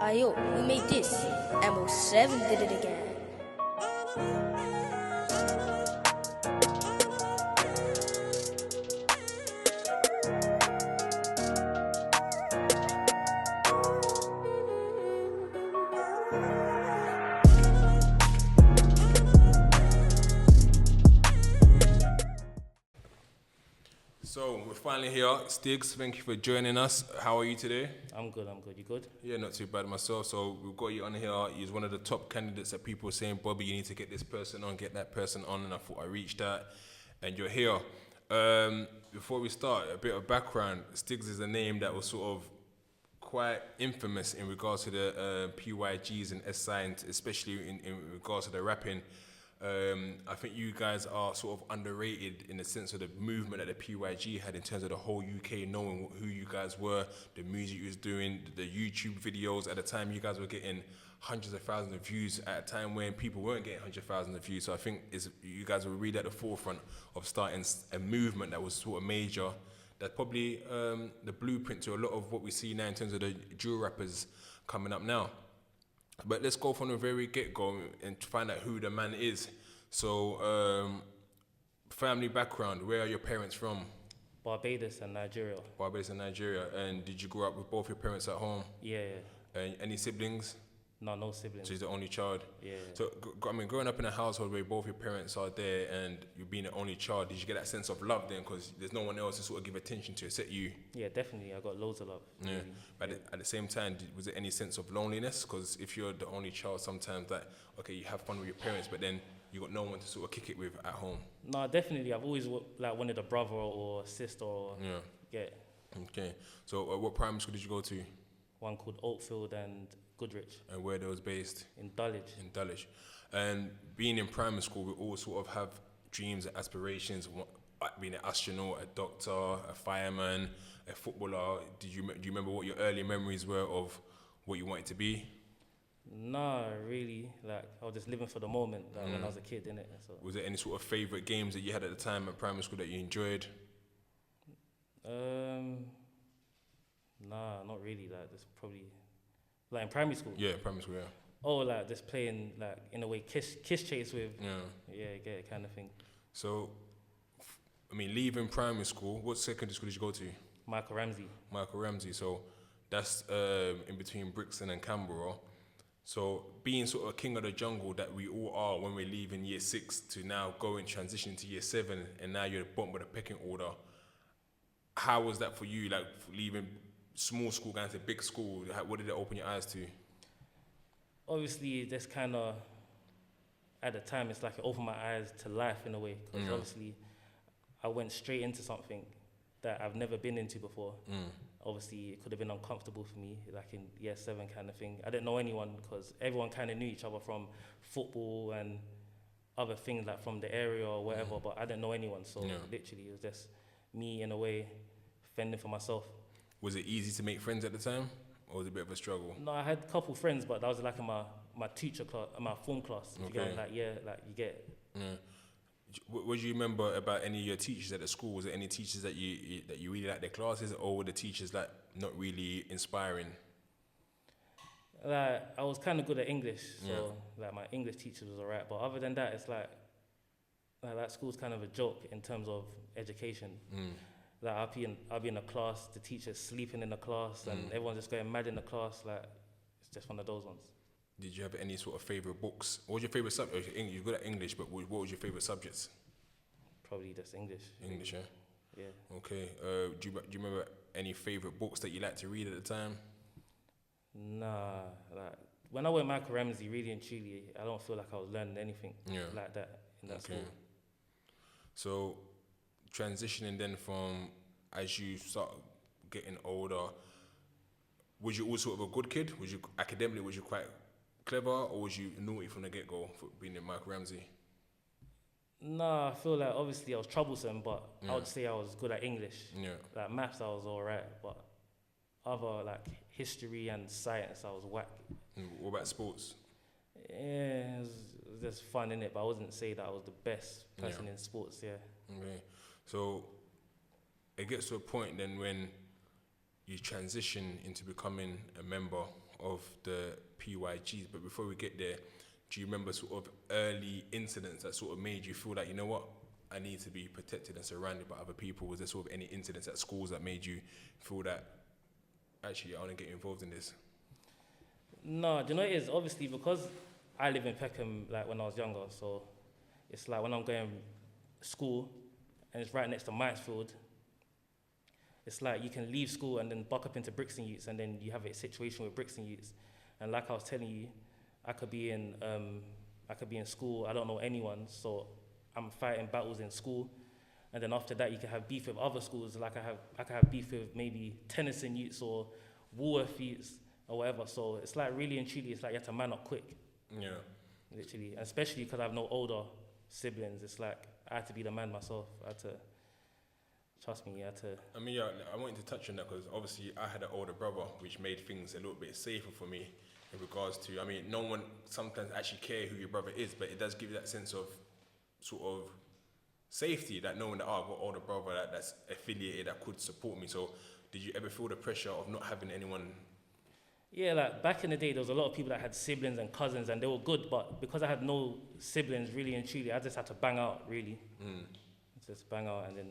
Ayo, who made this? MO7 did it again. So we're finally here. Stigs, thank you for joining us. How are you today? I'm good. You good? Yeah, not too bad myself. So we've got you on here. You're one of the top candidates that people are saying, Bobby, you need to get this person on, get that person on. And I thought I reached out and you're here. Before we start, a bit of background. Stigs is a name that was sort of quite infamous in regards to the PYGs and S-signs, especially in regards to the rapping. I think you guys are sort of underrated in the sense of the movement that the PYG had in terms of the whole UK knowing who you guys were, the music you was doing, the YouTube videos. At the time, you guys were getting hundreds of thousands of views at a time when people weren't getting hundreds of thousands of views. So I think you guys were really at the forefront of starting a movement that was sort of major. That's probably the blueprint to a lot of what we see now in terms of the drill rappers coming up now. But let's go from the very get-go and find out who the man is. So, family background, where are your parents from? Barbados and Nigeria. Barbados and Nigeria. And did you grow up with both your parents at home? Yeah. And any siblings? No siblings. So you're the only child? Yeah. So, growing up in a household where both your parents are there and you being the only child, did you get that sense of love then? Because there's no one else to sort of give attention to except you. Yeah, definitely. I got loads of love. Yeah. Really. But at the same time, was there any sense of loneliness? Because if you're the only child, sometimes okay, you have fun with your parents, but then you got no one to sort of kick it with at home. No, definitely. I've always wanted a brother or a sister. Yeah. Okay. So what primary school did you go to? One called Oakfield and Goodrich. And where they was based? In Dulwich. In Dulwich. And being in primary school, we all sort of have dreams and aspirations, being an astronaut, a doctor, a fireman, a footballer. Do you remember what your early memories were of what you wanted to be? No, really. I was just living for the moment when I was a kid, innit? So. Was there any sort of favourite games that you had at the time at primary school that you enjoyed? Nah, not really. It's probably in primary school. Yeah, primary school. Yeah. Oh, just playing in a way kiss chase with. Yeah, get it kind of thing. So, leaving primary school, what secondary school did you go to? Michael Ramsey. So that's in between Brixton and Canberra. So being sort of king of the jungle that we all are when we're leaving year 6 to now go and transition to year 7, and now you're at the bottom of the pecking order. How was that for you? Leaving small school going to big school, what did it open your eyes to? Obviously, this kind of, at the time, it's like it opened my eyes to life in a way. Because obviously, I went straight into something that I've never been into before. Obviously, it could have been uncomfortable for me, in year 7 kind of thing. I didn't know anyone because everyone kind of knew each other from football and other things from the area or whatever, but I didn't know anyone. So literally, it was just me in a way fending for myself. Was it easy to make friends at the time, or was it a bit of a struggle? No, I had a couple friends, but that was in my teacher class, my form class. Okay. You get. Yeah. What do you remember about any of your teachers at the school? Was there any teachers that you really liked their classes, or were the teachers not really inspiring? I was kind of good at English, so my English teacher was alright. But other than that, it's that school's kind of a joke in terms of education. I'll be in a class, the teacher's sleeping in the class, and everyone's just going mad in the class. It's just one of those ones. Did you have any sort of favourite books? What was your favourite subject? You're good at English, but what was your favourite subjects? Probably just English. English, yeah? Yeah. Okay. Do you remember any favourite books that you liked to read at the time? Nah. When I went Michael Ramsey, really and truly, I don't feel like I was learning anything like that in that school. So, transitioning then from, as you start getting older, was you always sort of a good kid? Academically, was you quite clever, or was you naughty from the get-go for being in Michael Ramsey? No, I feel obviously I was troublesome, but I would say I was good at English. Yeah. Maths I was alright, but other history and science I was whack. What about sports? Yeah, it was just fun, innit? But I wouldn't say that I was the best person in sports, yeah. Okay. So it gets to a point then when you transition into becoming a member of the PYGs, but before we get there, do you remember sort of early incidents that sort of made you feel like, you know what, I need to be protected and surrounded by other people? Was there sort of any incidents at schools that made you feel that, actually, I want to get involved in this? No, do you know what it is? Obviously, because I live in Peckham, like, when I was younger, so it's like when I'm going to school, and it's right next to Mitesfield, it's like you can leave school and then buck up into Brixton Youths, and then you have a situation with Brixton Youths. And like I was telling you, I could be in school, I don't know anyone, so I'm fighting battles in school. And then after that, you can have beef with other schools, like I could have beef with maybe Tennyson Youths or Woolworth Youths or whatever. So it's like really and truly, it's like you have to man up quick. Yeah. Literally, and especially because I have no older siblings, it's like I had to be the man myself. I had to, trust me, I mean, yeah, I wanted to touch on that because obviously I had an older brother, which made things a little bit safer for me in regards to, I mean, no one sometimes actually care who your brother is, but it does give you that sense of sort of safety, that knowing that, oh, I've got an older brother that's affiliated, that could support me. So did you ever feel the pressure of not having anyone? Yeah, like back in the day, there was a lot of people that had siblings and cousins, and they were good, but because I had no siblings, really and truly, I just had to bang out, really. Just bang out, and then...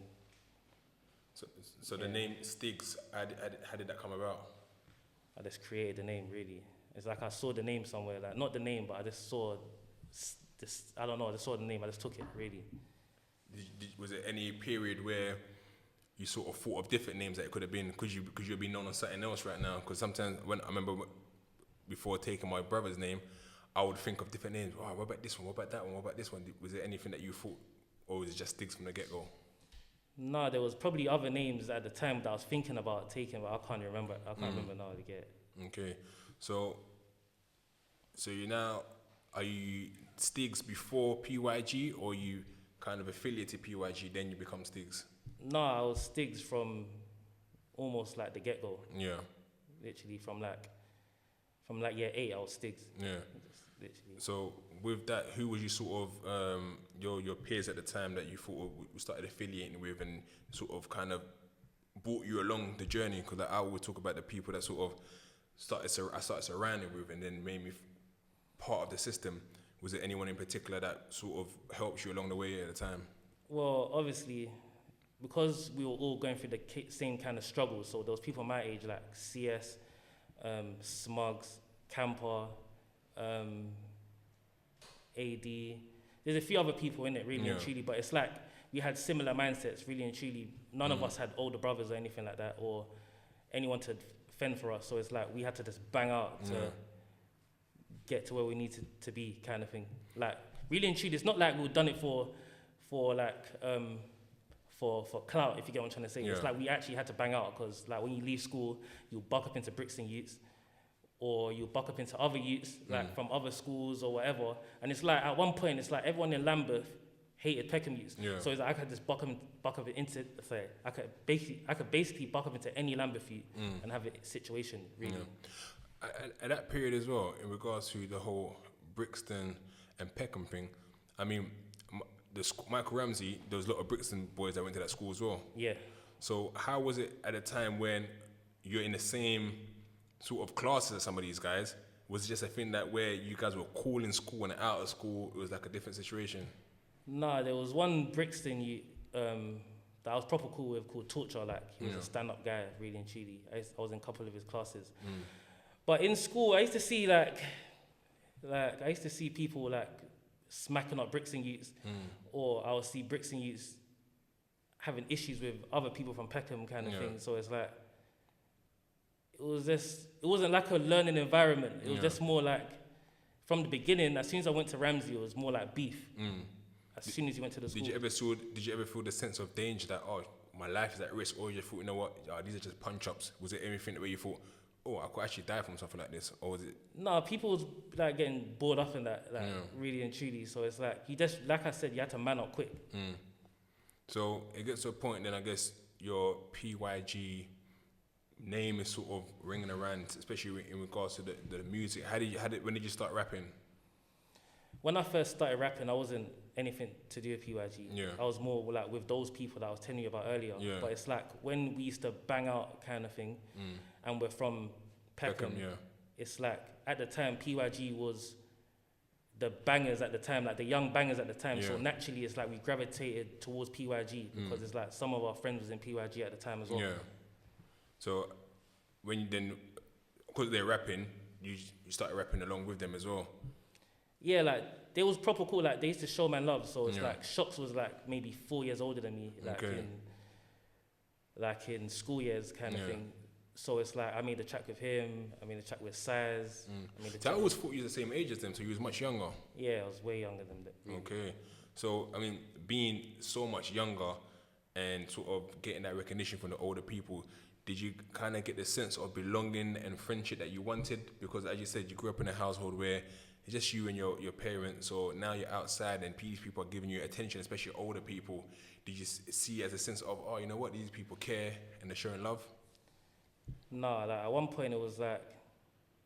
So the name Stigs, how did that come about? I just created the name, really. It's like I saw the name somewhere, like not the name, but I just saw this, I don't know, I just saw the name, I just took it, really. Was there any period where you sort of thought of different names that it could have been? Could you be known on something else right now? Because sometimes when I remember before taking my brother's name, I would think of different names. Oh, what about this one? What about that one? What about this one? Was there anything that you thought, or was it just Stigs from the get-go? No, there was probably other names at the time that I was thinking about taking, but I can't remember. I can't remember now to get. Okay, so you now, are you Stigs before PYG, or you kind of affiliated PYG, then you become Stigs? No, I was Stigs from almost like the get-go. Yeah. Literally from year 8, I was Stigs. Yeah. Literally. So with that, who was you sort of your peers at the time that you thought started affiliating with and sort of kind of brought you along the journey? Because I always talk about the people that sort of I started surrounding with and then made me part of the system. Was there anyone in particular that sort of helped you along the way at the time? Well, obviously, because we were all going through the same kind of struggles, so there was people my age like CS, Smugs, Camper, AD. There's a few other people in it, really and truly, but it's like we had similar mindsets, really and truly. None of us had older brothers or anything like that, or anyone to fend for us. So it's like we had to just bang out to get to where we needed to be, kind of thing. Like really and truly, it's not like we've done it for clout, if you get what I'm trying to say. It's like we actually had to bang out because like when you leave school, you buck up into Brixton Youths, or you buck up into other youths, like from other schools or whatever. And it's like, at one point, it's like everyone in Lambeth hated Peckham Youths. Yeah. So it's like I could just buck up into, I could basically buck up into any Lambeth youth and have a situation, really. Yeah. At that period as well, in regards to the whole Brixton and Peckham thing, I mean, Michael Ramsey, there was a lot of Brixton boys that went to that school as well. Yeah. So how was it at a time when you're in the same sort of classes as some of these guys? Was it just a thing that where you guys were cool in school and out of school, it was like a different situation? Nah, there was one Brixton youth that I was proper cool with called Torture. Like he was a stand-up guy, really and truly. I was in a couple of his classes. But in school, I used to see people like smacking up Brixton youths, or I would see Brixton youths having issues with other people from Peckham, kind of thing. So it's like it wasn't like a learning environment. It was just more like from the beginning. As soon as I went to Ramsey, it was more like beef. As soon as you went to the school. Did you ever feel the sense of danger that my life is at risk, or you thought, you know what, these are just punch ups? Was it anything where you thought, I could actually die from something like this, or was it? No, people was like getting bored up in that, like really and truly. So it's like you just, like I said, you had to man up quick. So it gets to a point, then I guess your PYG name is sort of ringing around, especially in regards to the music. When did you start rapping? When I first started rapping, I wasn't anything to do with PYG. Yeah. I was more like with those people that I was telling you about earlier. Yeah. But it's like when we used to bang out kind of thing, and we're from Peckham, it's like at the time PYG was the bangers at the time, like the young bangers at the time. So naturally, it's like we gravitated towards PYG because it's like some of our friends was in PYG at the time as well. Yeah. So when you then, because they're rapping, you started rapping along with them as well. Yeah, like they was proper cool. Like they used to show man love. So it's like Shox was like maybe 4 years older than me, like in school years kind of thing. So it's like I made a track with him. I made a track with Saz. So I always thought you were the same age as them. So you was much younger. Yeah, I was way younger than them. Really. Okay. So I mean, being so much younger and sort of getting that recognition from the older people, did you kind of get the sense of belonging and friendship that you wanted? Because as you said, you grew up in a household where it's just you and your parents. So now you're outside and these people are giving you attention, especially older people. Did you see it as a sense of, oh, you know what, these people care and they're showing love? No, like at one point it was like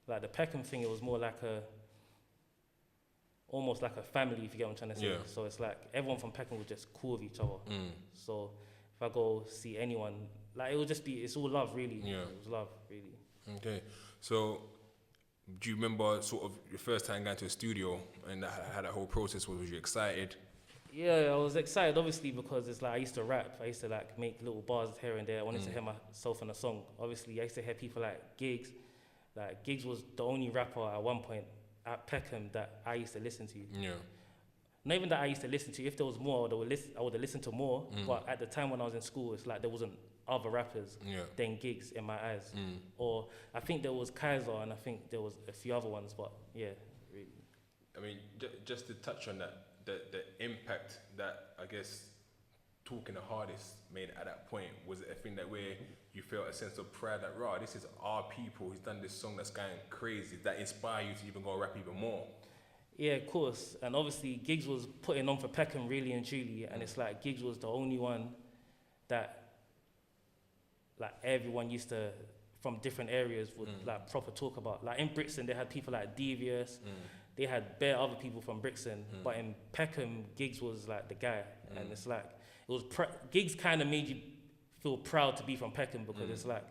the Peckham thing. It was more like almost like a family, if you get what I'm trying to say. Yeah. So it's like everyone from Peckham was just cool with each other. So if I go see anyone, like it would just be, it's all love really. Yeah. It was love really. Okay. So do you remember sort of your first time going to a studio and how that whole process was? Was you excited? Yeah, I was excited obviously because it's like I used to rap. I used to like make little bars here and there. I wanted to hear myself in a song. Obviously, I used to hear people like Gigs. Like Gigs was the only rapper at one point at Peckham that I used to listen to. Yeah. Not even that I used to listen to. If there was more, I would have listened to more. But at the time when I was in school, it's like there wasn't other rappers than Gigs in my eyes. Or I think there was Kaiser and I think there was a few other ones. But yeah, really. I mean, just to touch on that, the impact that I guess Talking the Hardest made at that point, was it a thing that where you felt a sense of pride that, rah, this is our people, he's done this song that's going crazy, that inspired you to even go rap even more? Yeah, of course. And obviously Gigs was putting on for Peckham really and truly, and it's like Gigs was the only one that like everyone used to, from different areas, would like proper talk about. Like in Brixton they had people like Devious, they had bare other people from Brixton, but in Peckham Gigs was like the guy. And it's like it was Gigs kind of made you feel proud to be from Peckham because it's like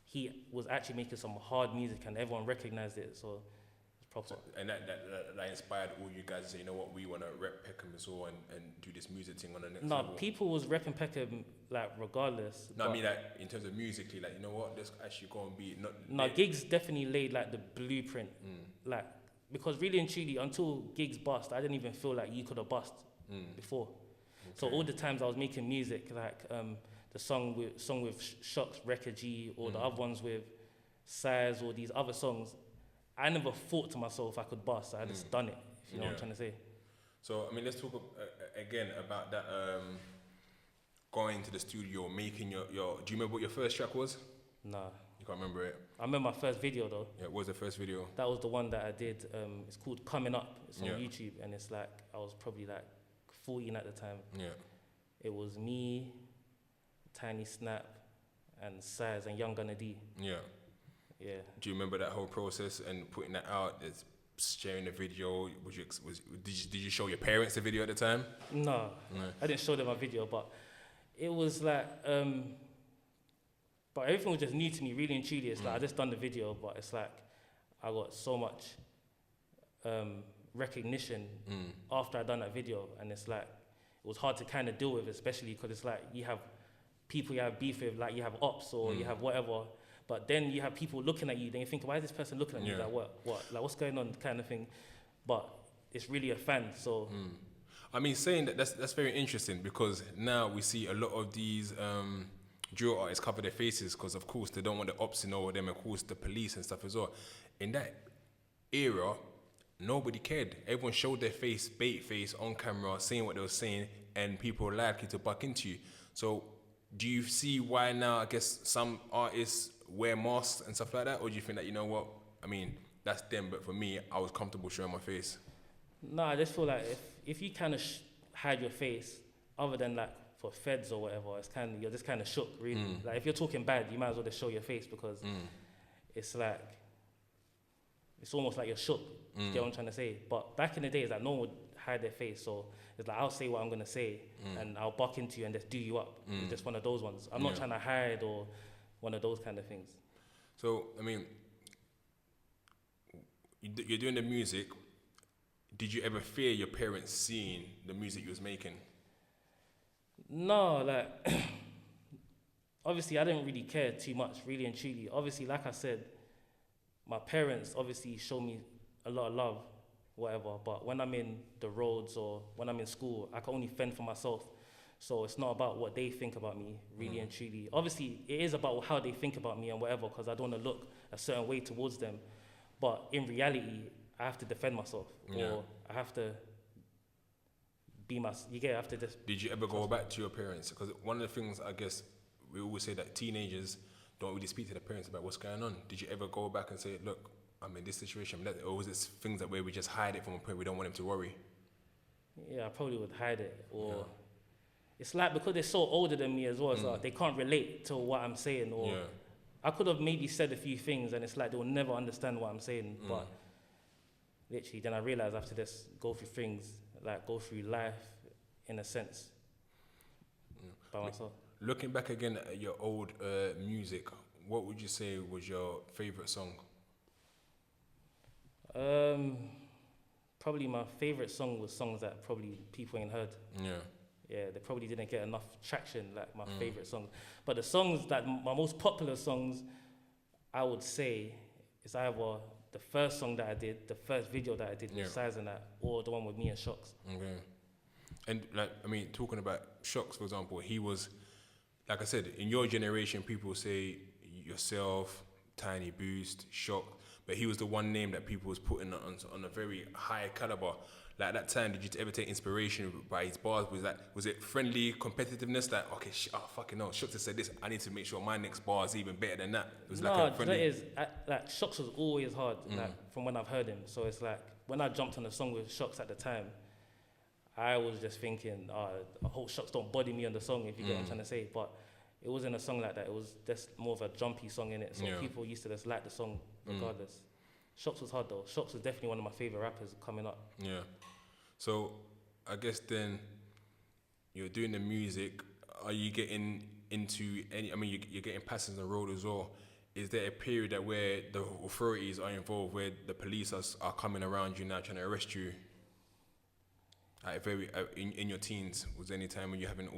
he was actually making some hard music and everyone recognized it. So proper. And that inspired all you guys to say, you know what, we want to rep Peckham as well and do this music thing on the next level. No, people was repping Peckham like regardless. No, I mean like in terms of musically, like, you know what, let's actually go and be No, Gigs definitely laid like the blueprint. Like, because really and truly, until Gigs bust, I didn't even feel like you could have bust before. Okay. So all the times I was making music, like the song with Shox, Record G, or the other ones with Saz, or these other songs, I never thought to myself I could bust. I just done it, if you know what I'm trying to say. So, I mean, let's talk again about that, going to the studio, making your... Do you remember what your first track was? Nah. You can't remember it? I remember my first video, though. Yeah, what was the first video? That was the one that I did. It's called Coming Up. It's on YouTube, and it's like, I was probably like 14 at the time. Yeah. It was me, Tiny Snap, and Saz, and Young Gunna D. Yeah. Yeah. Do you remember that whole process and putting that out? Is sharing the video? Did you show your parents the video at the time? No, I didn't show them my video, but it was like, but everything was just new to me, really and truly. It's like I just done the video, but it's like I got so much recognition after I done that video, and it's like it was hard to kind of deal with, especially because it's like you have people you have beef with, like you have ops or you have whatever. But then you have people looking at you, then you think, why is this person looking at me? Like, what? Like, what's going on, kind of thing. But it's really a fan, so. I mean, saying that's very interesting, because now we see a lot of these drill artists cover their faces because, of course, they don't want the ops to know them, of course, the police and stuff as well. In that era, nobody cared. Everyone showed their face, bait face, on camera, saying what they were saying, and people were likely to buck into you. So, do you see why now, I guess, some artists wear masks and stuff like that, or do you think that, you know what, I mean, that's them, but for me, I was comfortable showing my face? No, I just feel like if you kind of hide your face, other than like for feds or whatever, it's kind of, you're just kind of shook, really. Like if you're talking bad, you might as well just show your face, because it's like, it's almost like you're shook. You get what I'm trying to say? But back in the day, it's like no one would hide their face, so it's like I'll say what I'm gonna say, and I'll buck into you and just do you up. It's just one of those ones. I'm not trying to hide or one of those kind of things. So, I mean, you're doing the music. Did you ever fear your parents seeing the music you was making? No, like, obviously I didn't really care too much, really and truly. Obviously, like I said, my parents obviously show me a lot of love, whatever, but when I'm in the roads or when I'm in school, I can only fend for myself. So it's not about what they think about me, really and truly. Obviously, it is about how they think about me and whatever, because I don't want to look a certain way towards them. But in reality, I have to defend myself, or I have to be I have to just... Did you ever go back to your parents? Because one of the things, I guess, we always say that teenagers don't really speak to their parents about what's going on. Did you ever go back and say, look, I'm in this situation, or was it things that where we just hide it from a point we don't want them to worry? Yeah, I probably would hide it, or... It's like, because they're so older than me as well, it's like they can't relate to what I'm saying, or I could have maybe said a few things and it's like they'll never understand what I'm saying, but literally then I realized I have to just go through things, like go through life in a sense by myself. Looking back again at your old music, what would you say was your favorite song? Probably my favorite song was songs that probably people ain't heard. Yeah, they probably didn't get enough traction, like my favorite songs. But the songs that, my most popular songs, I would say, is either the first song that I did, the first video that I did with Size and that, or the one with me and Shocks. Okay. And like, I mean, talking about Shocks, for example, he was, like I said, in your generation, people say yourself, Tiny Boost, Shock, but he was the one name that people was putting on a very high caliber. Like at that time, did you ever take inspiration by his bars? Was it friendly competitiveness? Like, okay, fucking no, Shocks has said this, I need to make sure my next bar is even better than that. It was like a friendly... like Shocks was always hard, like from when I've heard him. So it's like, when I jumped on a song with Shocks at the time, I was just thinking, I hope Shocks don't body me on the song, if you get what I'm trying to say. But it wasn't a song like that. It was just more of a jumpy song in it. So people used to just like the song regardless. Shocks was hard though. Shocks was definitely one of my favorite rappers coming up. Yeah. So I guess then you're doing the music. Are you getting into any? I mean, you're getting passengers on the road as well. Is there a period that where the authorities are involved, where the police are coming around you now trying to arrest you? Like in your teens, was there any time when you haven't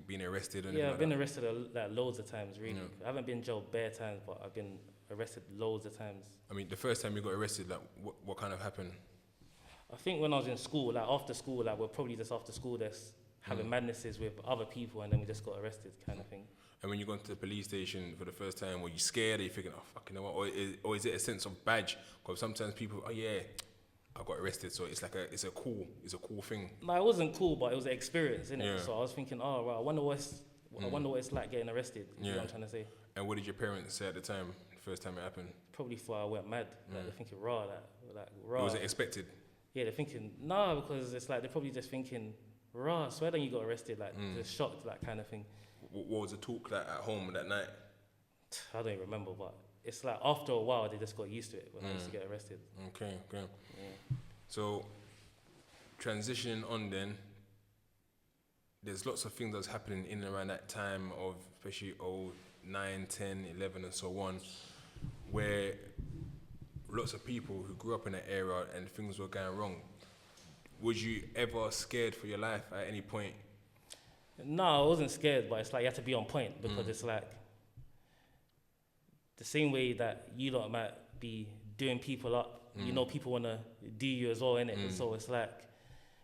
been arrested? Yeah, I've been arrested like loads of times, really. I haven't been jailed bare times, but I've been arrested loads of times. I mean, the first time you got arrested, like what kind of happened? I think when I was in school, like after school, like we're probably just after school, just having madnesses with other people, and then we just got arrested, kind of thing. And when you got to the police station for the first time, were you scared? Are you thinking, oh fucking know what? Or is it a sense of badge? Because sometimes people, oh yeah, I got arrested, so it's like it's a cool thing. No, it wasn't cool, but it was an experience, innit? Yeah. So I was thinking, oh right, I wonder what it's like getting arrested. You know what I'm trying to say. And what did your parents say at the time? The first time it happened? Probably thought I went mad. Like they're thinking raw, like raw. Was it expected? Yeah, they're thinking no, because it's like they're probably just thinking raw. Swear then you got arrested, like just shocked, like kind of thing. What was the talk like at home that night? I don't even remember, but it's like after a while they just got used to it when I used to get arrested. Okay. Yeah. So transitioning on then, there's lots of things that's happening in and around that time of especially 9, 10, 11 and so on, where lots of people who grew up in that era and things were going wrong. Was you ever scared for your life at any point? No, I wasn't scared, but it's like you have to be on point because it's like the same way that you lot might be doing people up, you know, people want to do you as well, innit? So it's like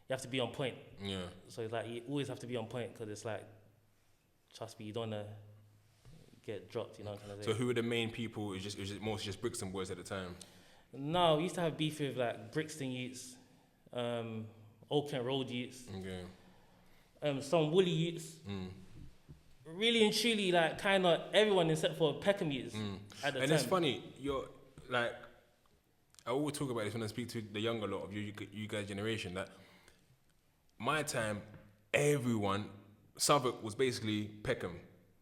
you have to be on point. Yeah. So it's like you always have to be on point because it's like, trust me, you don't want to get dropped, you know what I'm trying to say. So who were the main people? It was mostly just Brixton boys at the time? No, we used to have beef with like Brixton youths, Old Kent Road youths, some Woolly youths. Really and truly, like kind of everyone except for Peckham youths at the time. And it's funny, you're like, I always talk about this when I speak to the younger lot of you guys' generation, that my time, everyone, Southwark was basically Peckham.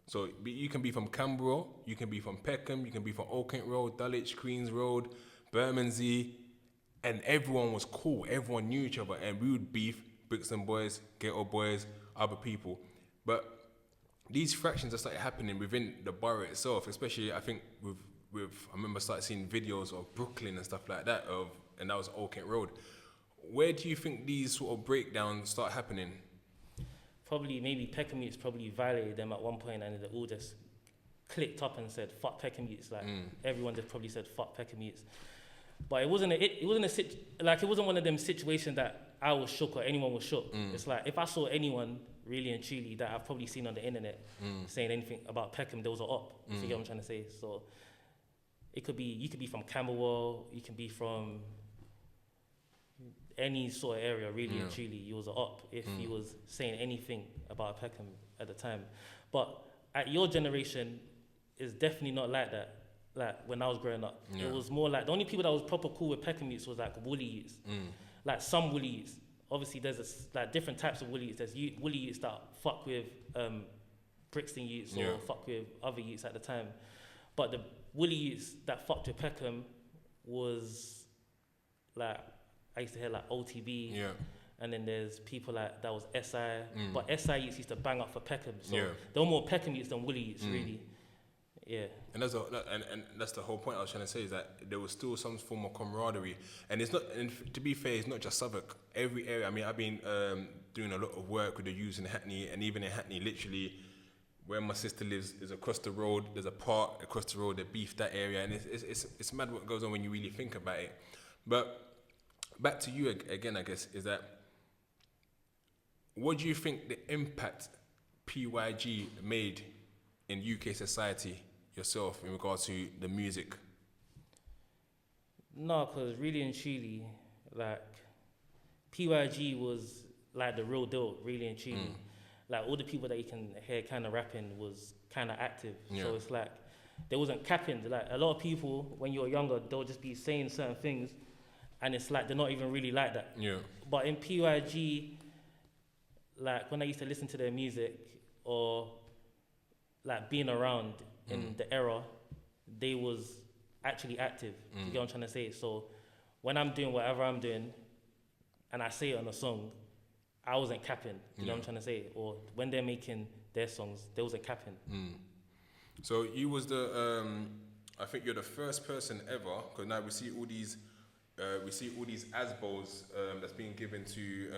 So you can be from Canberra, you can be from Peckham, you can be from Old Kent Road, Dulwich, Queens Road, Bermondsey, and everyone was cool. Everyone knew each other, and we would beef Brixton boys, Ghetto boys, other people. But these fractions that started happening within the borough itself, especially I think with I remember started seeing videos of Brooklyn and stuff like that, of and that was Old Kent Road. Where do you think these sort of breakdowns start happening? Probably maybe Peckham Youths probably violated them at one point, and they all just clicked up and said fuck Peckham Youths. Like everyone just probably said fuck Peckham Youths. But it wasn't one of them situations that I was shook or anyone was shook. It's like if I saw anyone really and truly that I've probably seen on the internet saying anything about Peckham, there was an op. If you get what I'm trying to say. So you could be from Camberwell, you can be from any sort of area, really and truly, you was an op if you was saying anything about Peckham at the time. But at your generation, it's definitely not like that. Like when I was growing up, it was more like the only people that was proper cool with Peckham Youths was like Woolly Youths, like some Woolly Youths. Obviously, there's like different types of Woolly Youths. There's Woolly Youths that fuck with Brixton Youths or fuck with other youths at the time. But the Woolly Youths that fucked with Peckham was like, I used to hear like OTB, and then there's people like that was SI, but SI youths used to bang up for Peckham, so there were more Peckham youths than Woolly youths, really. Yeah. And that's the whole point I was trying to say, is that there was still some form of camaraderie, and it's not. And to be fair, it's not just Southwark. Every area. I mean, I've been doing a lot of work with the youths in Hackney, and even in Hackney, literally, where my sister lives is across the road. There's a park across the road that beef that area, and it's mad what goes on when you really think about it. But back to you again, I guess, is that what do you think the impact PYG made in UK society yourself in regards to the music? No, because really and truly, like, PYG was like the real deal, really and truly. Like, all the people that you can hear kind of rapping was kind of active. So it's like, there wasn't capping. Like, a lot of people, when you're younger, they'll just be saying certain things, and it's like they're not even really like that. But in PYG, like when I used to listen to their music or like being around in the era, they was actually active. You get what I'm trying to say? So when I'm doing whatever I'm doing and I say it on a song, I wasn't capping. You know what I'm trying to say? Or when they're making their songs, they wasn't capping. So you was the, I think you're the first person ever, because now we see all these ASBOs that's being given to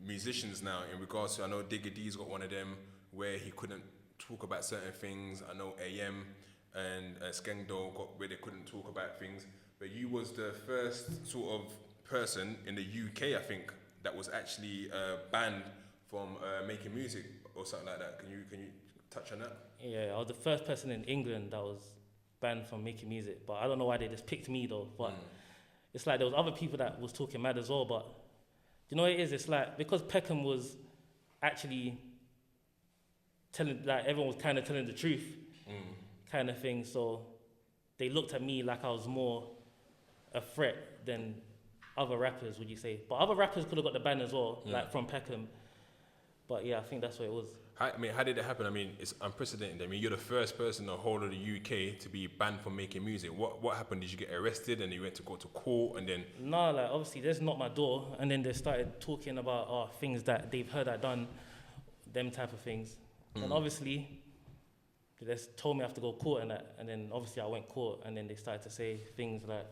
musicians now in regards to, I know Digga D's got one of them where he couldn't talk about certain things. I know AM and Skengdo got where they couldn't talk about things. But you was the first sort of person in the UK, I think, that was actually banned from making music or something like that. Can you touch on that? Yeah, I was the first person in England that was banned from making music, but I don't know why they just picked me though. But it's like there was other people that was talking mad as well. But you know what it is? It's like because Peckham was actually telling, like everyone was kind of telling the truth, kind of thing. So they looked at me like I was more a threat than other rappers, would you say? But other rappers could have got the ban as well, like from Peckham. But yeah, I think that's what it was. How did it happen? I mean, it's unprecedented. I mean, you're the first person in the whole of the UK to be banned from making music. What happened? Did you get arrested and you went to go to court and then? No, like obviously they just knocked my door and then they started talking about things that they've heard I done, them type of things. And obviously they just told me I have to go to court and that. And then obviously I went to court and then they started to say things like,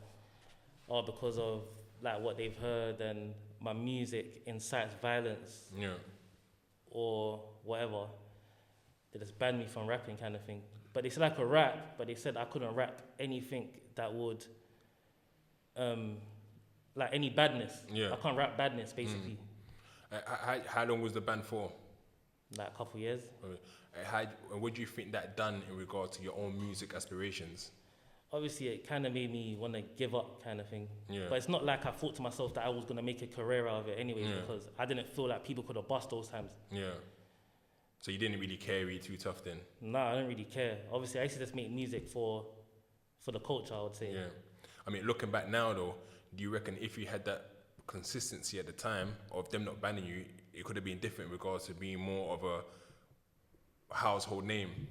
because of like what they've heard and my music incites violence. Or whatever, they just banned me from rapping kind of thing. But it's like a rap, but they said I couldn't rap anything that would, like any badness. I can't rap badness, basically. How long was the ban for? Like a couple years. What do you think that done in regard to your own music aspirations? Obviously, it kind of made me want to give up kind of thing. But it's not like I thought to myself that I was going to make a career out of it anyways, because I didn't feel like people could have bust those times. So you didn't really care, really too tough then? No, I didn't really care. Obviously, I used to just make music for the culture, I would say. I mean, looking back now though, do you reckon if you had that consistency at the time of them not banning you, it could have been different in regards to being more of a household name?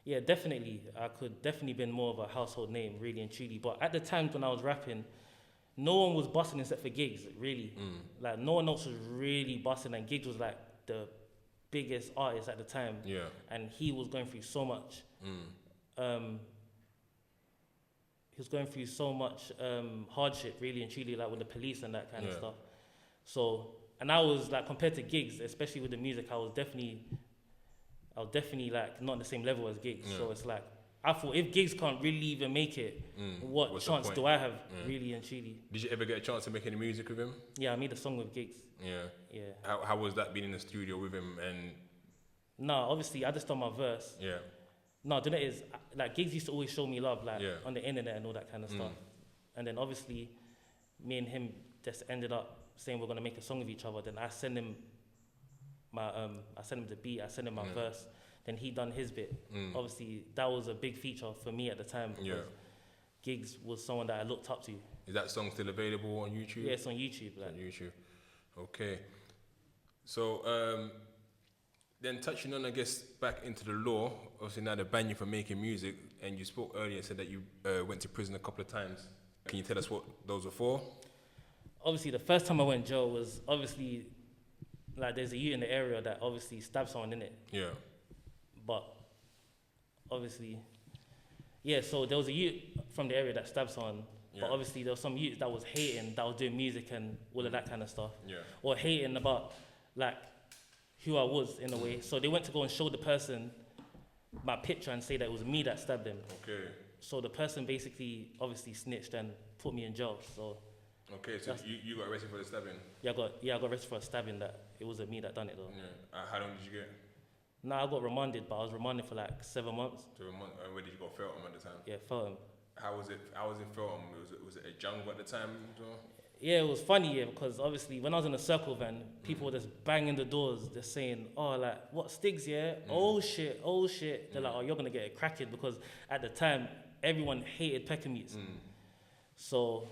Yeah, definitely. I could definitely been more of a household name, really and truly. But at the times when I was rapping, no one was busting except for Gigs, really. Like, no one else was really busting, and Gigs was like the biggest artist at the time. And he was going through so much. he was going through so much hardship, really and truly, like with the police and that kind of stuff. So, and I was like, compared to Gigs, especially with the music, I was definitely like not on the same level as Gigs. So it's like, I thought if Gigs can't really even make it, what chance do I have, really and truly? Did you ever get a chance to make any music with him? Yeah, I made a song with Gigs. Yeah. How was that being in the studio with him? And no, obviously I just done my verse. Yeah. No, the thing is, like Gigs used to always show me love, like on the internet and all that kind of stuff. And then obviously, me and him just ended up saying we're gonna make a song with each other. Then I send him the beat, I send him my verse. Then he done his bit. Obviously, that was a big feature for me at the time. Because Gigs was someone that I looked up to. Is that song still available on YouTube? Yeah, it's on YouTube. It's on YouTube. Okay. So, then touching on, I guess, back into the law, obviously now they ban you for making music, and you spoke earlier and said that you went to prison a couple of times. Can you tell us what those were for? Obviously, the first time I went to jail was obviously, like, there's a youth in the area that obviously stabbed someone in it. Yeah. But obviously, so there was a youth from the area that stabbed someone, but obviously there was some youth that was hating, that was doing music and all of that kind of stuff. Yeah. Or hating about, like, who I was in a way. So they went to go and show the person my picture and say that it was me that stabbed him. Okay. So the person basically obviously snitched and put me in jail. So okay, so you got arrested for the stabbing? Yeah, I got arrested for a stabbing that it wasn't me that done it though. Yeah. How long did you get? No, I got remanded, but I was remanded for like 7 months. 7 months. And where did you go? Feltham at the time? Yeah, Feltham. How was it in Feltham? Was it a jungle at the time? Yeah, it was funny, because obviously when I was in a circle van, people were just banging the doors, just saying, oh, like, what, Stigs, yeah? Oh shit. They're like, oh, you're gonna get it cracking, because at the time, everyone hated Peckham youths. So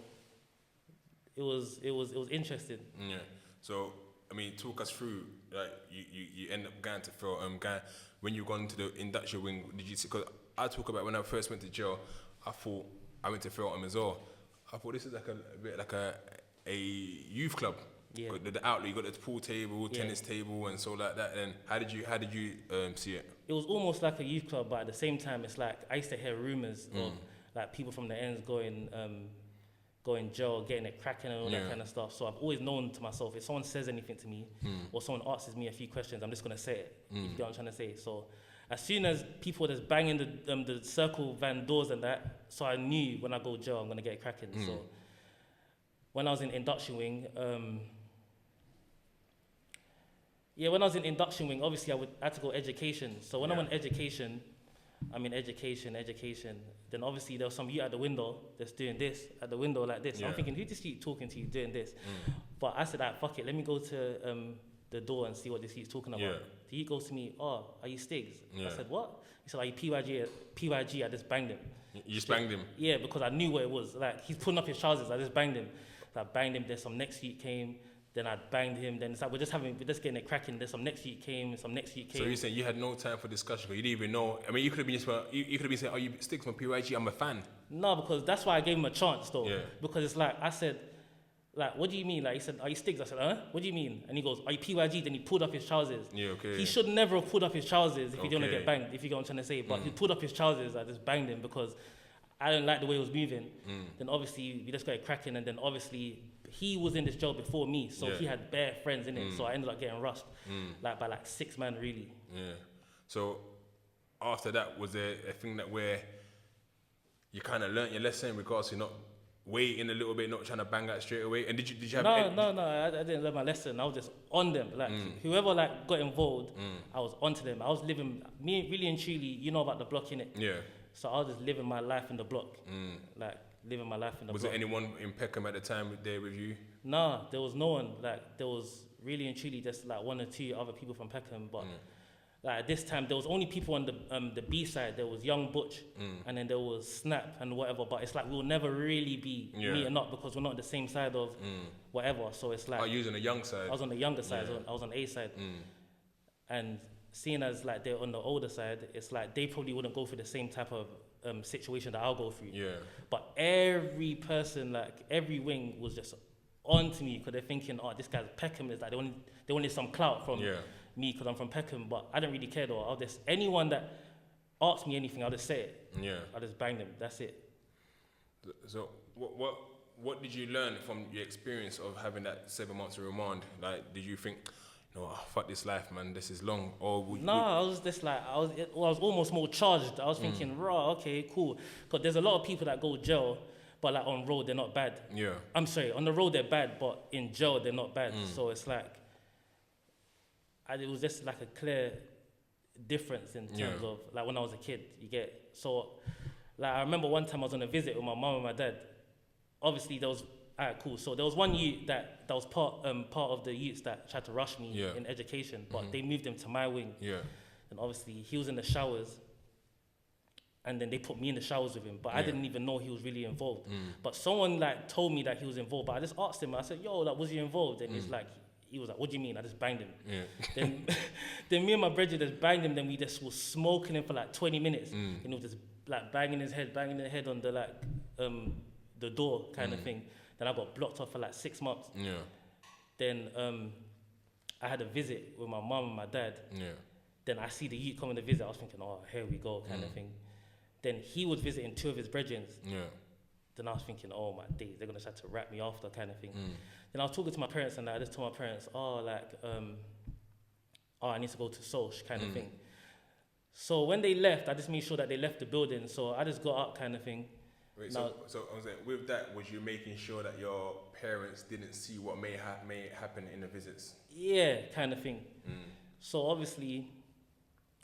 it was interesting. Yeah. So, I mean, talk us through, like, you end up going to Feltham, when you got into the induction wing, did you see, because I talk about when I first went to jail, I thought I went to Feltham as well. I thought this is like a bit like a youth club. Yeah. The outlet, you got the pool table, tennis table, and so like that. And how did you see it? It was almost like a youth club, but at the same time, it's like I used to hear rumors of like people from the ends going jail, getting it cracking and all that kind of stuff. So I've always known to myself, if someone says anything to me or someone asks me a few questions, I'm just gonna say it. If you get what I'm trying to say. So as soon as people were just banging the circle van doors and that, so I knew when I go to jail, I'm gonna get it cracking. So when I was in induction wing, obviously I had to go education. So when I went education, then obviously there was some youth at the window that's doing this, at the window like this. I'm thinking, who this youth talking to you doing this? But I said, fuck it, let me go to the door and see what this youth's talking about. He goes to me, oh, are you Stigs? I said, what? He said, are you PYG? I just banged him. You just banged him? Yeah, because I knew what it was. Like, he's putting up his trousers, I just banged him. So I banged him, then some next youth came, then I banged him, then it's like we're just getting it cracking, then some next youth came. So you're saying you had no time for discussion, because you didn't even know, I mean, you could have been saying, oh, you Stigs from PYG, I'm a fan. No, because that's why I gave him a chance though. Yeah. Because it's like, I said, like, what do you mean? Like, he said, are you Stigs? I said, huh? What do you mean? And he goes, are you PYG? Then he pulled up his trousers. Yeah, okay. He should never have pulled up his trousers if he didn't want to get banged, if you get what I'm trying to say. But he pulled up his trousers, I just banged him because I didn't like the way he was moving. Then obviously, we just got it cracking, and then obviously, he was in this job before me, so he had bare friends in it, so I ended up getting rushed, like by like 6 men, really. Yeah. So after that, was there a thing that where you kind of learnt your lesson in regards to not waiting a little bit, not trying to bang out straight away? And did you have... No, I didn't learn my lesson. I was just on them. Like, whoever like got involved, I was onto them. I was living, me really and truly, you know about the block, innit? Yeah. So I was just living my life in the block. Like, living my life in the block. Was there anyone in Peckham at the time there with you? Nah, there was no one. Like, there was really and truly just like 1 or 2 other people from Peckham, but... Like at this time, there was only people on the B side. There was Young Butch, and then there was Snap and whatever. But it's like we'll never really be meeting up because we're not the same side of whatever. So it's like... Oh, you was on the young side? I was on the younger side. I was on the A side. And seeing as like they're on the older side, it's like they probably wouldn't go through the same type of situation that I'll go through. Yeah. But every person, like every wing was just on to me because they're thinking, oh, this guy's Peckham. Is like they wanted some clout from... me because I'm from Peckham, but I didn't really care though. I'll just, anyone that asks me anything, I'll just say it. Yeah. I'll just bang them. That's it. So what did you learn from your experience of having that 7 months of remand? Like, did you think, no, fuck this life, man, this is long? Or I was just like, I was almost more charged. I was thinking, raw, okay, cool. Because there's a lot of people that go jail, but like on road, they're not bad. Yeah. I'm sorry, on the road, they're bad, but in jail, they're not bad. So it's like, it was just like a clear difference in terms of, like, when I was a kid, so, like, I remember one time I was on a visit with my mum and my dad. Obviously, there was, alright, cool. So there was one youth that was part of the youths that tried to rush me in education, but they moved him to my wing. Yeah. And obviously, he was in the showers, and then they put me in the showers with him, but I didn't even know he was really involved. But someone, like, told me that he was involved, but I just asked him, I said, yo, like, was he involved? And he was like, what do you mean? I just banged him. Yeah. Then me and my brother just banged him, then we just was smoking him for like 20 minutes. And he was just like banging his head on the, like, the door kind of thing. Then I got blocked off for like 6 months. Yeah. Then I had a visit with my mum and my dad. Yeah. Then I see the youth coming to visit. I was thinking, oh, here we go, kind of thing. Then he was visiting 2 of his brethren. Yeah. Then I was thinking, oh my days, they're gonna try to wrap me after, kind of thing. Then I was talking to my parents, and I just told my parents, I need to go to Soch, kind of thing. So when they left, I just made sure that they left the building. So I just got up, kind of thing. Wait, so I was saying, with that, was you making sure that your parents didn't see what may happen in the visits? Yeah, kind of thing. So obviously,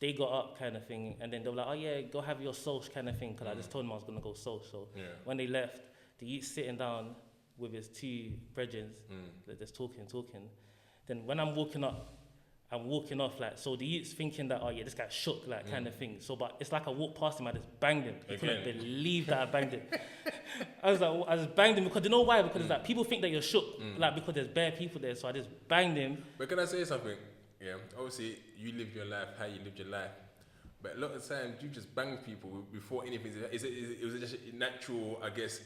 they got up, kind of thing, and then they were like, oh yeah, go have your Soch, kind of thing, because I just told them I was going to go Soch. So when they left, the youth sitting down with his 2 brethren, they're just talking. Then when I'm walking off, like, so the youth's thinking that, oh yeah, this guy shook, like, kind of thing. So, but it's like I walked past him, I just banged him. I couldn't believe that I banged him. I just banged him because, you know why? Because it's like, people think that you're shook, like, because there's bare people there, so I just banged him. But can I say something? Yeah, obviously, you live your life how you lived your life. But a lot of times, you just bang people before anything. It was just natural, I guess,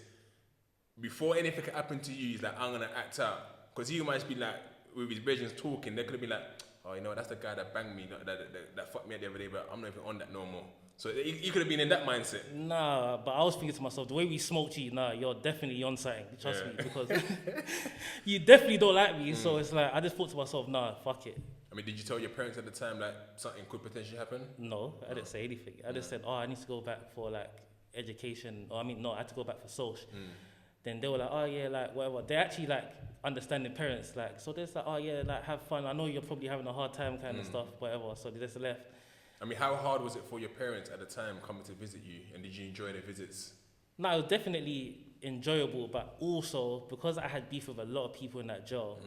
before anything can happen to you, he's like, I'm going to act out. Because he might be like, with his brethren talking, they could have been like, oh, you know, that's the guy that banged me, that fucked me up the other day, but I'm not even on that no more. So he could have been in that mindset. Nah, but I was thinking to myself, the way we smoked you, you're definitely on something. Trust me, because you definitely don't like me. So it's like, I just thought to myself, nah, fuck it. I mean, did you tell your parents at the time like something could potentially happen? No, I didn't say anything. I just said, I need to go back for like education. I had to go back for Soch. Then they were like, oh yeah, like whatever. They actually like understanding parents, like, so they're just like, oh yeah, like have fun. I know you're probably having a hard time, kind of stuff, whatever. So they just left. I mean, how hard was it for your parents at the time coming to visit you, and did you enjoy their visits? No, it was definitely enjoyable, but also because I had beef with a lot of people in that jail,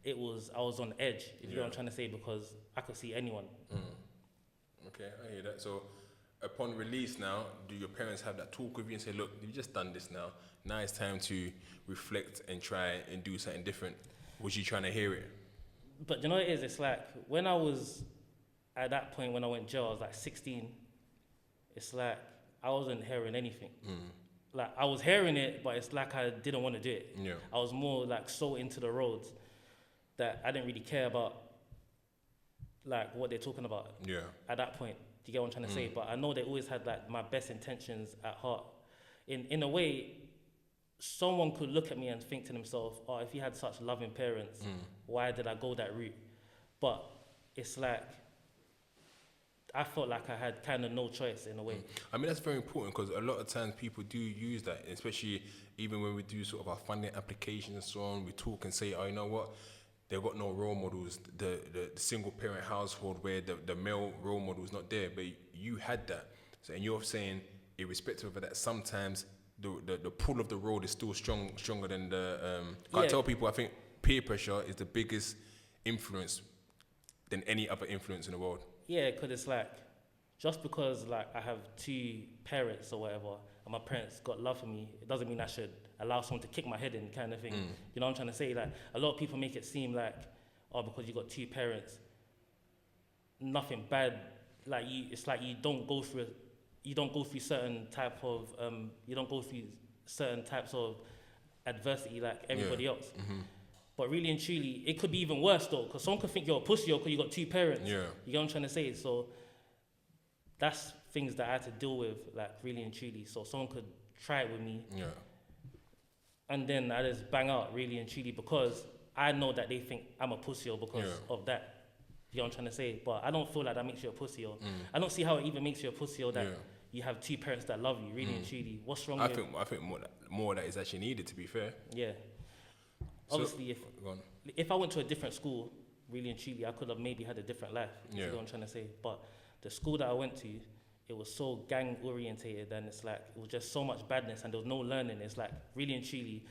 I was on edge, if you know what I'm trying to say, because I could see anyone. Okay, I hear that. So upon release now, do your parents have that talk with you and say, look, you've just done this now. Now it's time to reflect and try and do something different. Was you trying to hear it? But you know what it is? It's like, when I was at that point, when I went to jail, I was like 16. It's like, I wasn't hearing anything. Like, I was hearing it, but it's like I didn't want to do it. Yeah. I was more like so into the roads that I didn't really care about like what they're talking about at that point. Do you get what I'm trying to say? But I know they always had like my best intentions at heart. In a way, someone could look at me and think to themselves, oh, if you had such loving parents, why did I go that route? But it's like, I felt like I had kind of no choice in a way. I mean, that's very important because a lot of times people do use that, especially even when we do sort of our funding applications and so on, we talk and say, oh, you know what? They've got no role models, the single parent household where the male role model is not there, but you had that. So, and you're saying, irrespective of that, sometimes the pull of the road is still stronger than the, I tell people, I think peer pressure is the biggest influence than any other influence in the world. Yeah, because it's like, just because like I have 2 parents or whatever, and my parents got love for me, it doesn't mean I should allow someone to kick my head in, kind of thing. You know what I'm trying to say? Like, a lot of people make it seem like, oh, because you got 2 parents, nothing bad. Like, it's like you don't go through certain type of, you don't go through certain types of adversity like everybody else. But really and truly, it could be even worse though, because someone could think you're a pussy because you got 2 parents. Yeah. You know what I'm trying to say? So that's things that I had to deal with, like, really and truly. So someone could try it with me. Yeah. And then I just bang out really and truly because I know that they think I'm a pussy because of that. You know what I'm trying to say? But I don't feel like that makes you a pussy. I don't see how it even makes you a pussy that you have two parents that love you really and truly. What's wrong with I think more that is actually needed, to be fair. Yeah. So, obviously, if I went to a different school, really and truly, I could have maybe had a different life. You know what I'm trying to say? But the school that I went to, it was so gang orientated, and it's like it was just so much badness, and there was no learning. It's like really and truly,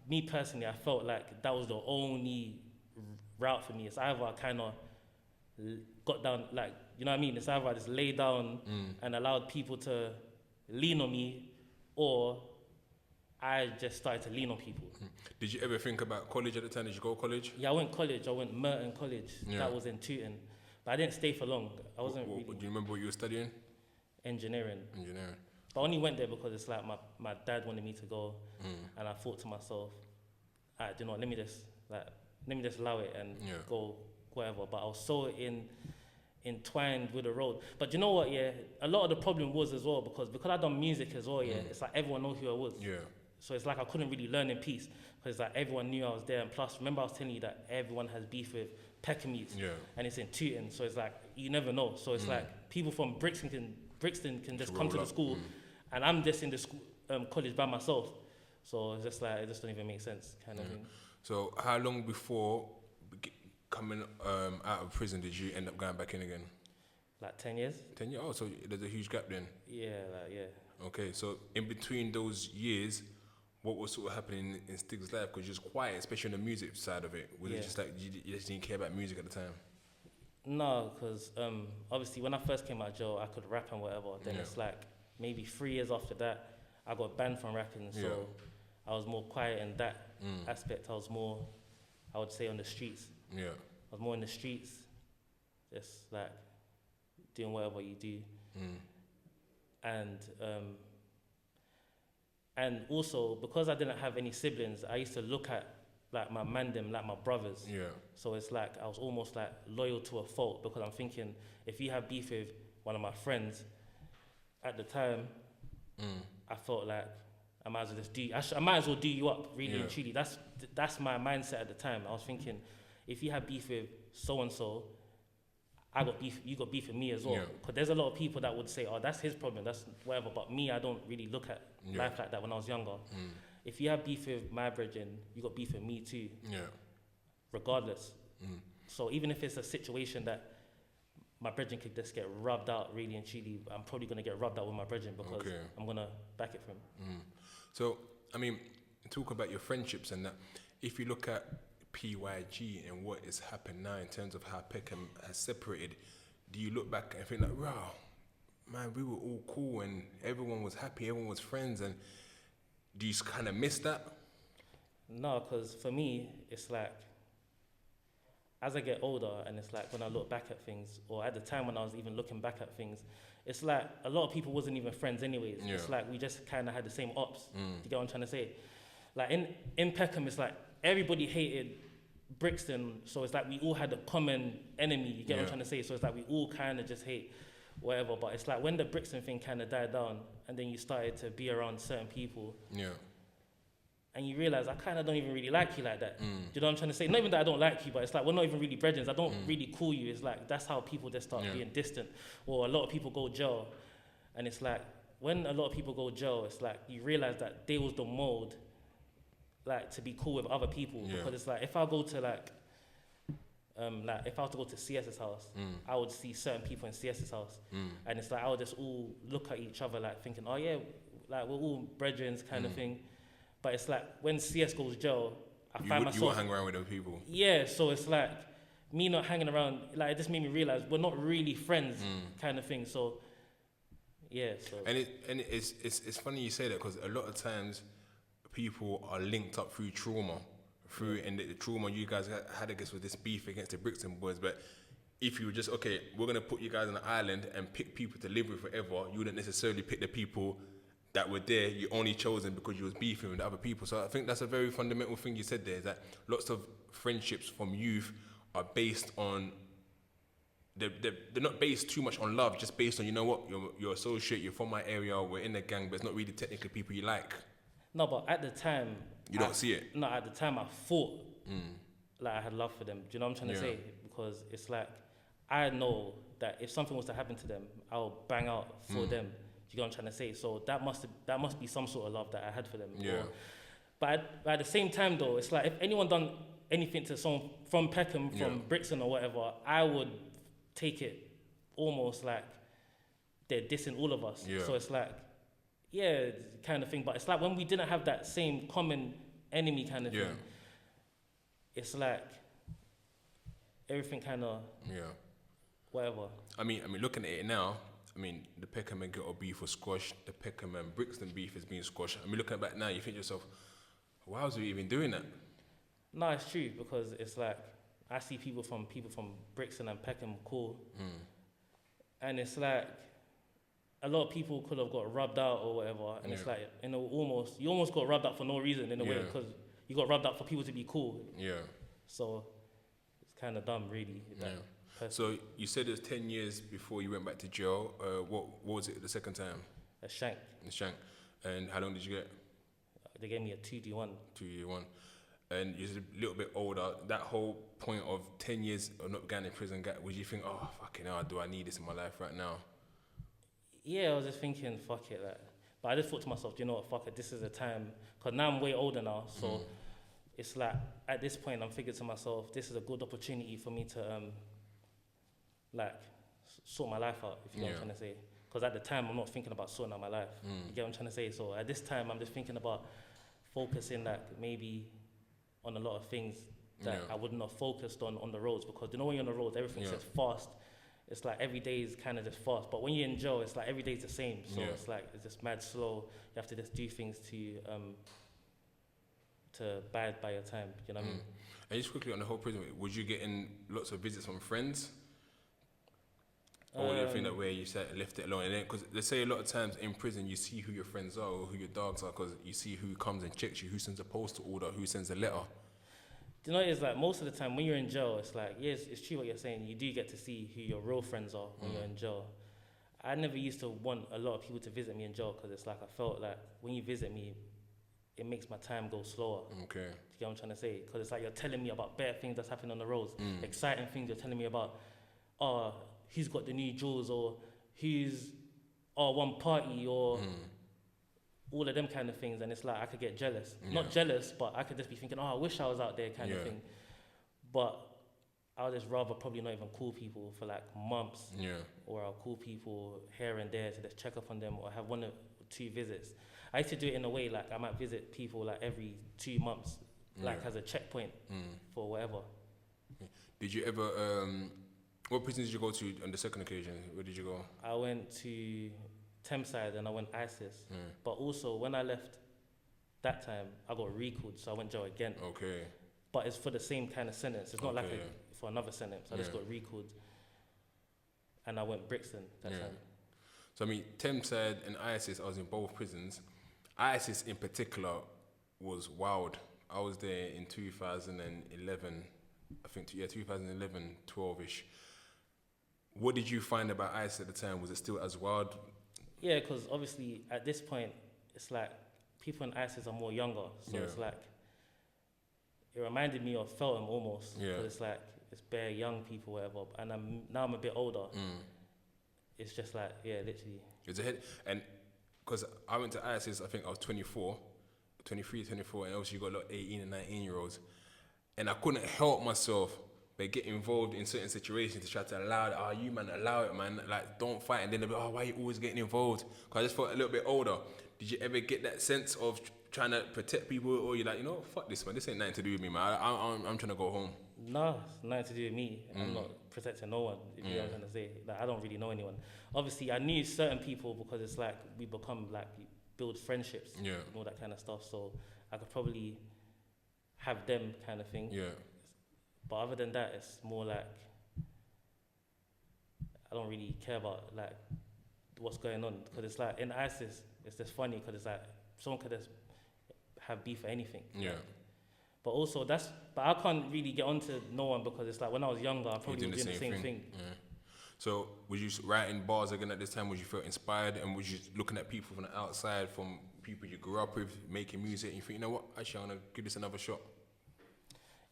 me personally, I felt like that was the only route for me. It's either I kind of got down, like, you know what I mean? It's either I just lay down and allowed people to lean on me, or I just started to lean on people. Did you ever think about college at the time? Did you go to college? Yeah, I went college. I went Merton College. That was in Tooting. But I didn't stay for long. I wasn't really... Do you remember what you were studying? Engineering. Engineering. But I only went there because it's like my dad wanted me to go, and I thought to myself, alright, you know what, let me just allow it and go whatever. But I was so entwined with the road. But you know what, a lot of the problem was as well because I done music as well, it's like everyone knows who I was. Yeah. So it's like I couldn't really learn in peace because like everyone knew I was there. And plus, remember I was telling you that everyone has beef with Peckham and it's in Tooting. So it's like, you never know. So it's like people from Brixton can just come to the school and I'm just in the school, college by myself. So it's just like, it just doesn't even make sense kind of thing. So how long before coming out of prison did you end up going back in again? Like 10 years. 10 years? Oh, so there's a huge gap then? Yeah, Okay, so in between those years, what was sort of happening in Stigs' life? Because you're just quiet, especially on the music side of it. Was it just like you just didn't care about music at the time? No, because obviously when I first came out of jail, I could rap and whatever. Then it's like maybe 3 years after that, I got banned from rapping. So I was more quiet in that aspect. I was more, I would say, on the streets. Yeah. I was more in the streets, just like doing whatever you do. And also, because I didn't have any siblings, I used to look at like my mandem, like my brothers. Yeah. So it's like I was almost like loyal to a fault because I'm thinking if you have beef with one of my friends, at the time, I felt like I might as well just I might as well do you up, really and truly. That's my mindset at the time. I was thinking, if you have beef with so and so, I got beef, you got beef with me as well. Because there's a lot of people that would say, oh, that's his problem, that's whatever. But me, I don't really look at life like that when I was younger. If you have beef with my brethren, you got beef with me too. Yeah. Regardless. So even if it's a situation that my brethren could just get rubbed out really and truly, I'm probably going to get rubbed out with my brethren because I'm going to back it for him. So, I mean, talk about your friendships and that. If you look at PYG and what has happened now in terms of how Peckham has separated, do you look back and think like, wow, man, we were all cool and everyone was happy, everyone was friends, and do you kind of miss that? No, because for me, it's like, as I get older and it's like when I look back at things, or at the time when I was even looking back at things, it's like a lot of people wasn't even friends anyways. Yeah. It's like we just kind of had the same ops. Do you get what I'm trying to say? Like in Peckham, it's like everybody hated Brixton, so it's like we all had a common enemy. You get what I'm trying to say? So it's like we all kind of just hate whatever. But it's like when the Brixton thing kind of died down, and then you started to be around certain people. Yeah. And you realize I kind of don't even really like you like that. Do you know what I'm trying to say? Not even that I don't like you, but it's like we're not even really brethren. I don't really call you. It's like that's how people just start being distant. Or a lot of people go jail, and it's like when a lot of people go jail, it's like you realize that they was the mold, like to be cool with other people. Because it's like if I go to like if I was to go to CS's house, I would see certain people in CS's house, and it's like I would just all look at each other like thinking, oh yeah, like we're all brethren kind of thing. But it's like when CS goes jail, I find myself... You won't hang around with those people. Yeah, so it's like me not hanging around, like it just made me realize we're not really friends kind of thing. So, yeah. So. And it's funny you say that because a lot of times people are linked up through trauma. And the trauma you guys had, I guess, with this beef against the Brixton boys. But if you were just, okay, we're going to put you guys on an island and pick people to live with forever, you wouldn't necessarily pick the people that were there, you only chosen because you was beefing with other people. So I think that's a very fundamental thing you said there, is that lots of friendships from youth are based on, they're not based too much on love, just based on, you know what, you're associate, you're from my area, we're in the gang, but it's not really technically people you like. No, but at the time... You don't see it? No, at the time I thought like I had love for them. Do you know what I'm trying to say? Because it's like, I know that if something was to happen to them, I'll bang out for them. Do you know what I'm trying to say? So that must be some sort of love that I had for them. Yeah. But at the same time though, it's like if anyone done anything to someone from Peckham, from Brixton or whatever, I would take it almost like they're dissing all of us. So it's like, yeah, kind of thing. But it's like when we didn't have that same common enemy kind of thing, it's like everything kind of whatever. I mean, looking at it now, I mean, the Peckham and Ghetto beef was squashed. The Peckham and Brixton beef is being squashed. I mean, looking back now, you think to yourself, why was we even doing that? No, it's true, because it's like I see people from Brixton and Peckham cool, and it's like a lot of people could have got rubbed out or whatever, and it's like, you almost got rubbed out for no reason in a way, because you got rubbed out for people to be cool. Yeah. So it's kind of dumb, really. So you said it was 10 years before you went back to jail. What was it the second time? A shank. A shank. And how long did you get? They gave me a 2D1. 2D1. And you're a little bit older. That whole point of 10 years of not going in prison, would you think, oh, fucking hell, do I need this in my life right now? Yeah, I was just thinking, fuck it. Like, but I just thought to myself, you know what, fuck it, this is the time. Because now I'm way older now, so it's like, at this point, I'm thinking to myself, this is a good opportunity for me to, sort my life out, if you know what I'm trying to say. Because at the time, I'm not thinking about sorting out my life. You get what I'm trying to say? So at this time, I'm just thinking about focusing, like, maybe on a lot of things that I wouldn't have focused on the roads. Because, you know, when you're on the roads, everything's just fast. It's like every day is kind of just fast. But when you're in jail, it's like every day's the same. So it's like, it's just mad slow. You have to just do things to bide by your time. You know what I mean? And just quickly on the whole prison, was you getting lots of visits from friends? Or was it a thing that where you left it alone? And then, because they say a lot of times in prison, you see who your friends are or who your dogs are, because you see who comes and checks you, who sends a postal order, who sends a letter. Do you know, it's like most of the time when you're in jail, it's like, yes, it's true what you're saying. You do get to see who your real friends are when you're in jail. I never used to want a lot of people to visit me in jail, because it's like I felt like when you visit me, it makes my time go slower. Okay. Do you get what I'm trying to say? Because it's like you're telling me about better things that's happening on the roads, exciting things you're telling me about. Who's got the new jewels, or who's one party, or all of them kind of things. And it's like I could get jealous. Not jealous, but I could just be thinking, I wish I was out there kind of thing. But I'll just rather probably not even call people for like months. Or I'll call people here and there to just check up on them, or have 1 or 2 visits. I used to do it in a way like I might visit people like every 2 months, like as a checkpoint for whatever. Did you ever... what prison did you go to on the second occasion? Where did you go? I went to Thameside and I went ISIS. But also, when I left that time, I got recalled, so I went jail again. Okay. But it's for the same kind of sentence. It's not for another sentence. I just got recalled. And I went Brixton that time. So, I mean, Thameside and ISIS, I was in both prisons. ISIS in particular was wild. I was there in 2011. I think, 2011, 12-ish. What did you find about ISIS at the time? Was it still as wild? Yeah, because obviously at this point, it's like people in ISIS are more younger. So it's like, it reminded me of Feltham almost. Yeah. Because it's like, it's bare young people, whatever. And now I'm a bit older. It's just like, literally. It's ahead. And because I went to ISIS, I think I was 24, and also you got a lot of 18 and 19-year-olds. And I couldn't help myself but get involved in certain situations to try to allow it. You man, allow it, man. Like, don't fight. And then they'll be, why are you always getting involved? Because I just felt a little bit older. Did you ever get that sense of trying to protect people, or you're like, fuck this, man. This ain't nothing to do with me, man. I'm trying to go home. No, it's nothing to do with me. I'm not protecting no one, if you know what I'm trying to say. Like, I don't really know anyone. Obviously, I knew certain people because it's like we become, like, build friendships and all that kind of stuff. So I could probably have them kind of thing. Yeah. But other than that, it's more like I don't really care about like what's going on, because it's like in ISIS, it's just funny because it's like someone could just have beef for anything. Yeah. But also but I can't really get onto no one, because it's like when I was younger, I probably was doing the same thing. Yeah. So was you writing bars again at this time? Was you feel inspired, and was you looking at people from the outside, from people you grew up with making music, and you think, you know what, actually I'm gonna give this another shot?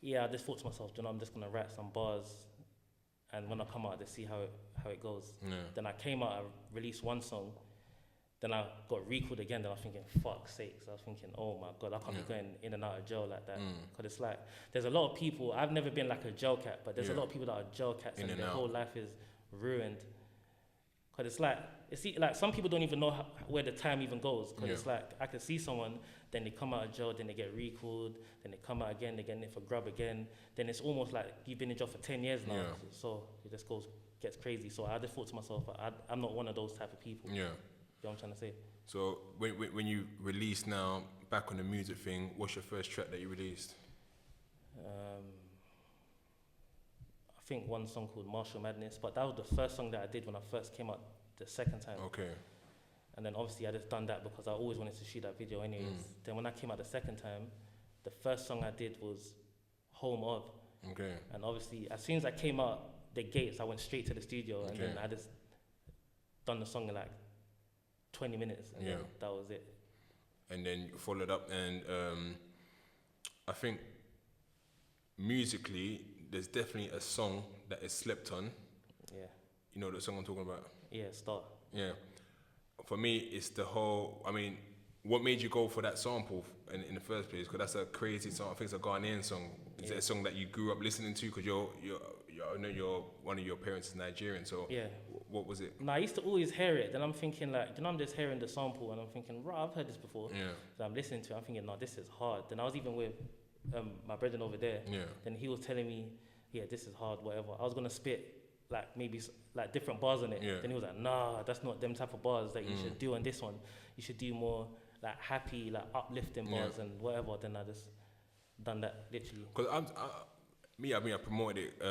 Yeah, I just thought to myself, you know, I'm just gonna write some bars, and when I come out, just see how it goes. Yeah. Then I came out, I released one song, then I got recalled again. Then I was thinking, fuck's sakes. I was thinking, oh my God, I can't be going in and out of jail like that. Because it's like, there's a lot of people, I've never been like a jail cat, but there's a lot of people that are jail cats and their whole life is ruined. Because it's like some people don't even know where the time even goes. Because it's like, I can see someone, then they come out of jail, then they get recalled, then they come out again, they get in for grub again. Then it's almost like you've been in jail for 10 years now. Yeah. So it just gets crazy. So I just thought to myself, I'm not one of those type of people. Yeah. You know what I'm trying to say? So when you release now, back on the music thing, what's your first track that you released? I think one song called Martial Madness, but that was the first song that I did when I first came out the second time. Okay. And then obviously I just done that because I always wanted to shoot that video anyways. Then when I came out the second time, the first song I did was Home Of. Okay. And obviously as soon as I came out the gates, I went straight to the studio and then I just done the song in like 20 minutes and then that was it. And then you followed up, and I think musically there's definitely a song that is slept on. Yeah. You know the song I'm talking about? Yeah, Star. Yeah. For me, it's the whole, I mean, what made you go for that sample in the first place? Because that's a crazy song. I think it's a Ghanaian song. Is it a song that you grew up listening to? Because I know one of your parents is Nigerian, so what was it? No, I used to always hear it. Then I'm thinking like, you know, I'm just hearing the sample and I'm thinking, right, I've heard this before. Yeah. So I'm listening to it, I'm thinking, no, this is hard. Then I was even with my brethren over there. Yeah. Then he was telling me, yeah, this is hard, whatever. I was gonna spit like maybe like different bars on it. Yeah. Then he was like, nah, that's not them type of bars that you should do on this one. You should do more like happy, like uplifting bars and whatever. Then I just done that literally. Because I promoted it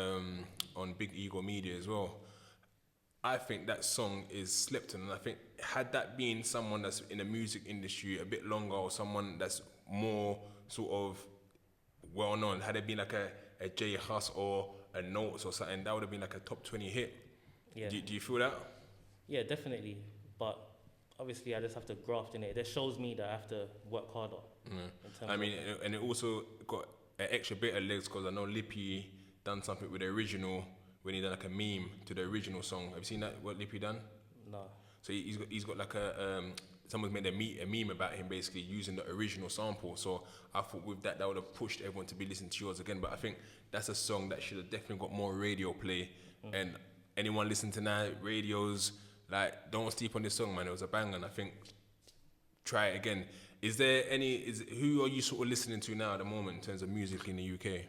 on Big Ego Media as well. I think that song is slept on, and I think had that been someone that's in the music industry a bit longer, or someone that's more sort of well known, had it been like a J Hus or a Notes or something, that would have been like a top 20 hit. Yeah. Do you feel that? Yeah, definitely. But obviously I just have to graft in it. It shows me that I have to work harder. I mean, and it also got an extra bit of legs because I know Lippy done something with the original when he done like a meme to the original song. Have you seen that? What Lippy done? No. So he's got like someone's made a meme about him basically using the original sample. So I thought with that would have pushed everyone to be listening to yours again. But I think that's a song that should have definitely got more radio play. And anyone listening tonight, radios, like, don't sleep on this song, man. It was a banger, and I think try it again. Who are you sort of listening to now at the moment in terms of music in the UK?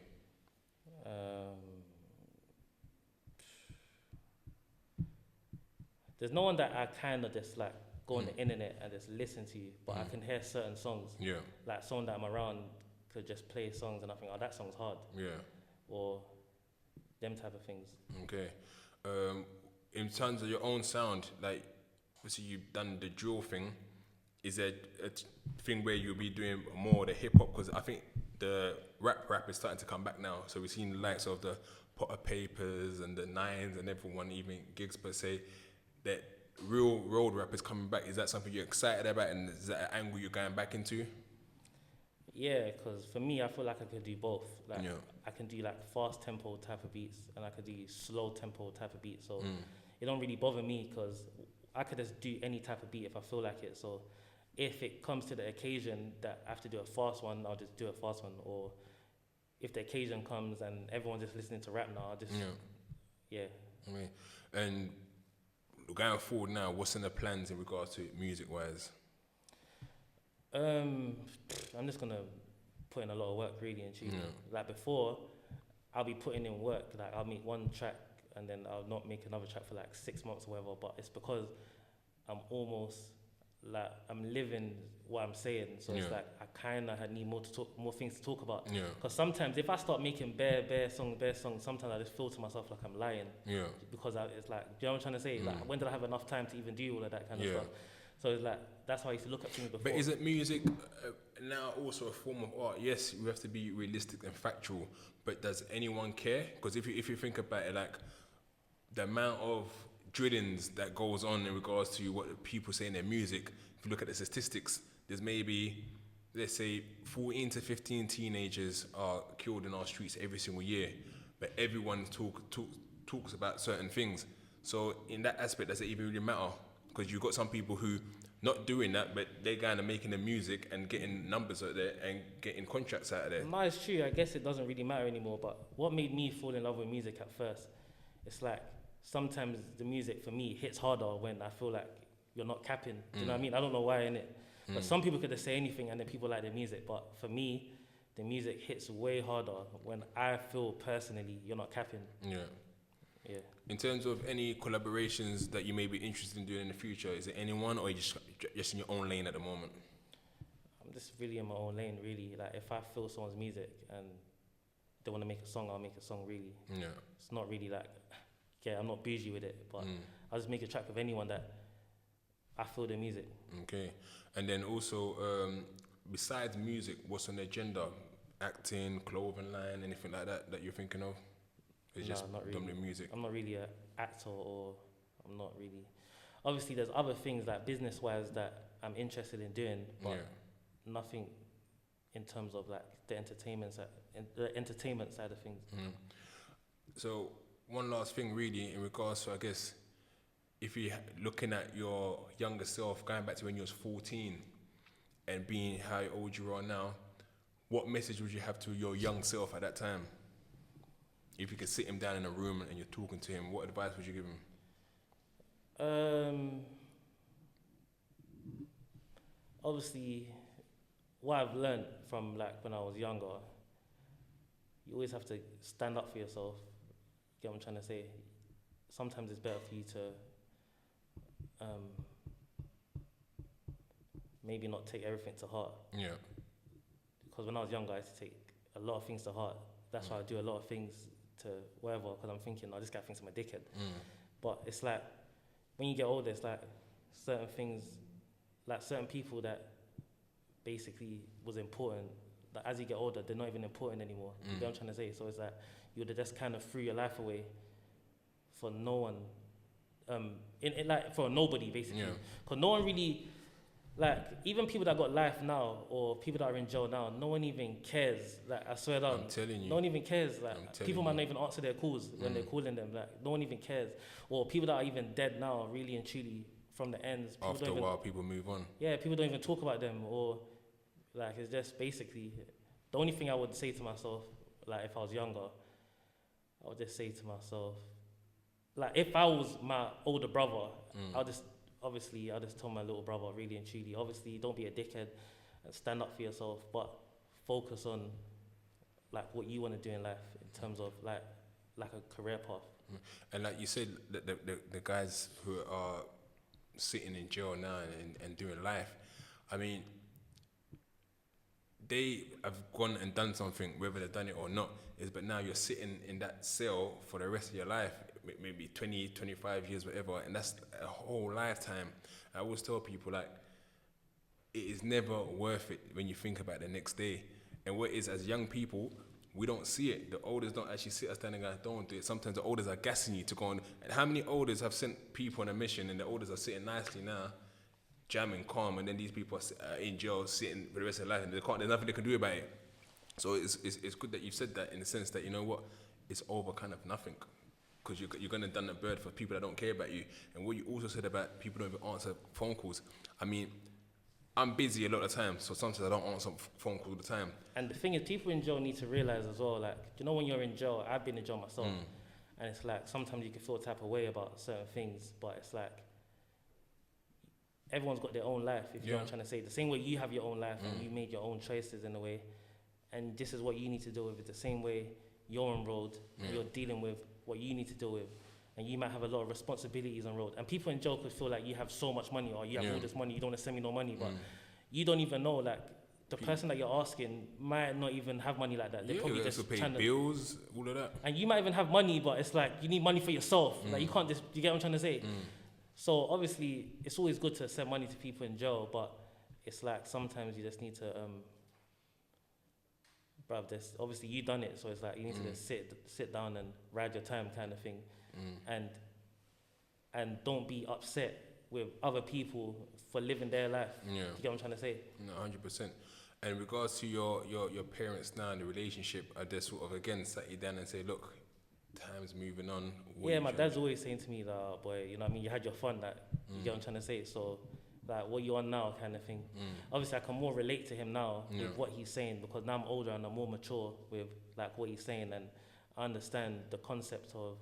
There's no one that I kind of just like go on the internet and just listen to, but I can hear certain songs. Yeah. Like someone that I'm around could just play songs and I think, oh, that song's hard. Yeah. Or them type of things. Okay. In terms of your own sound, like, obviously you've done the drill thing. Is there a thing where you'll be doing more of the hip hop? Because I think the rap is starting to come back now. So we've seen the likes of the Potter Papers and the Nines and everyone, even gigs per se, that real road rap is coming back. Is that something you're excited about, and is that an angle you're going back into? Yeah, because for me, I feel like I could do both. Like I can do like fast tempo type of beats, and I could do slow tempo type of beats. So it don't really bother me because I could just do any type of beat if I feel like it. So if it comes to the occasion that I have to do a fast one, I'll just do a fast one. Or if the occasion comes and everyone's just listening to rap now, I'll just Okay. And going forward now, what's in the plans in regards to music-wise? I'm just gonna put in a lot of work really and choosing. Like before, I'll be putting in work. Like I'll make one track and then I'll not make another track for like 6 months or whatever. But it's because I'm almost like I'm living what I'm saying. So it's like I kind of need more things to talk about. Because sometimes if I start making bare songs, sometimes I just feel to myself like I'm lying. Because it's like, do you know what I'm trying to say? Like when did I have enough time to even do all of that kind of stuff? So it's like, that's how I used to look at things before. But isn't music now also a form of art? Yes, we have to be realistic and factual, but does anyone care? Because if you think about it, like the amount of drillings that goes on in regards to what people say in their music, if you look at the statistics, there's maybe, let's say, 14 to 15 teenagers are killed in our streets every single year, but everyone talks about certain things. So in that aspect, does it even really matter? Because you've got some people who not doing that, but they're kind of making the music and getting numbers out there and getting contracts out of there. No, it's true. I guess it doesn't really matter anymore. But what made me fall in love with music at first, it's like sometimes the music for me hits harder when I feel like you're not capping. Do you know what I mean? I don't know why, innit? But some people could just say anything and then people like the music. But for me, the music hits way harder when I feel personally you're not capping. Yeah. Yeah. In terms of any collaborations that you may be interested in doing in the future, is it anyone or are you just in your own lane at the moment? I'm just really in my own lane, really. Like if I feel someone's music and they want to make a song, I'll make a song, really. Yeah. It's not really like, yeah, I'm not bougie with it, but I'll just make a track with anyone that I feel the music. Okay. And then also, besides music, what's on the agenda? Acting, clothing line, anything like that you're thinking of? It's just not really. Dominant music. I'm not really an actor, or I'm not really. Obviously, there's other things like business-wise that I'm interested in doing, but nothing in terms of like the entertainment side of things. So one last thing, really, in regards to, I guess, if you're looking at your younger self, going back to when you was 14, and being how old you are now, what message would you have to your young self at that time? If you could sit him down in a room and you're talking to him, what advice would you give him? Obviously, what I've learned from like when I was younger, you always have to stand up for yourself. Get what I'm trying to say? Sometimes it's better for you to maybe not take everything to heart. Yeah. Because when I was younger, I used to take a lot of things to heart. That's why I do a lot of things to whatever, because I'm thinking, oh, this guy thinks I'm a dickhead. But it's like, when you get older, it's like certain things, like certain people that basically was important, that as you get older, they're not even important anymore. You know what I'm trying to say? So it's like, you would have just kind of threw your life away for no one, like for nobody, basically. Because no one really, like, even people that got life now, or people that are in jail now, no one even cares. Like, I swear down. I'm telling you. No one even cares. Like, people might not even answer their calls when they're calling them. Like, no one even cares. Or people that are even dead now, really and truly, from the ends. After a while, people move on. Yeah, people don't even talk about them. Or, like, it's just basically, the only thing I would say to myself, like, if I was younger, I would just say to myself, like, if I was my older brother, I'll just tell my little brother, really and truly, obviously, don't be a dickhead and stand up for yourself, but focus on like what you want to do in life in terms of like a career path. And like you said, the guys who are sitting in jail now and doing life, I mean, they have gone and done something, whether they've done it or not, but now you're sitting in that cell for the rest of your life, maybe 20, 25 years, whatever, and that's a whole lifetime. I always tell people, like, it is never worth it when you think about the next day. And what is, as young people, we don't see it. The elders don't actually sit us down and go, don't do it. Sometimes the elders are gassing you to go on. And how many elders have sent people on a mission and the elders are sitting nicely now, jamming, calm, and then these people are in jail sitting for the rest of their life and there's nothing they can do about it. So it's good that you've said that, in the sense that, you know what, it's over kind of nothing. Because you're going to done a bird for people that don't care about you. And what you also said about people don't even answer phone calls. I mean, I'm busy a lot of the time, so sometimes I don't answer phone calls all the time. And the thing is, people in jail need to realize as well, like, you know, when you're in jail, I've been in jail myself, and it's like, sometimes you can feel a type of way about certain things, but it's like, everyone's got their own life, if you know what I'm trying to say. The same way you have your own life and you made your own choices in a way, and this is what you need to deal with. It's the same way you're on road, and you're dealing with what you need to deal with. And you might have a lot of responsibilities on road. And people in jail could feel like you have so much money, or you have all this money, you don't want to send me no money. But you don't even know, like, the person that you're asking might not even have money like that. They're probably just pay bills, all of that. And you might even have money, but it's like, you need money for yourself. Like, you can't just, you get what I'm trying to say? So obviously, it's always good to send money to people in jail, but it's like, sometimes you just need to, obviously you done it, so it's like, you need to just sit down and ride your time kind of thing. And don't be upset with other people for living their life. Yeah. You get what I'm trying to say? No, 100%. And in regards to your parents now and the relationship, are they sort of again sat you down and say, look, time's moving on? Yeah, my dad's always saying to me, like, boy, you know what I mean, you had your fun, like, you get what I'm trying to say? So, like, what you on now kind of thing. Obviously, I can more relate to him now with what he's saying, because now I'm older and I'm more mature with, like, what he's saying, and I understand the concept of,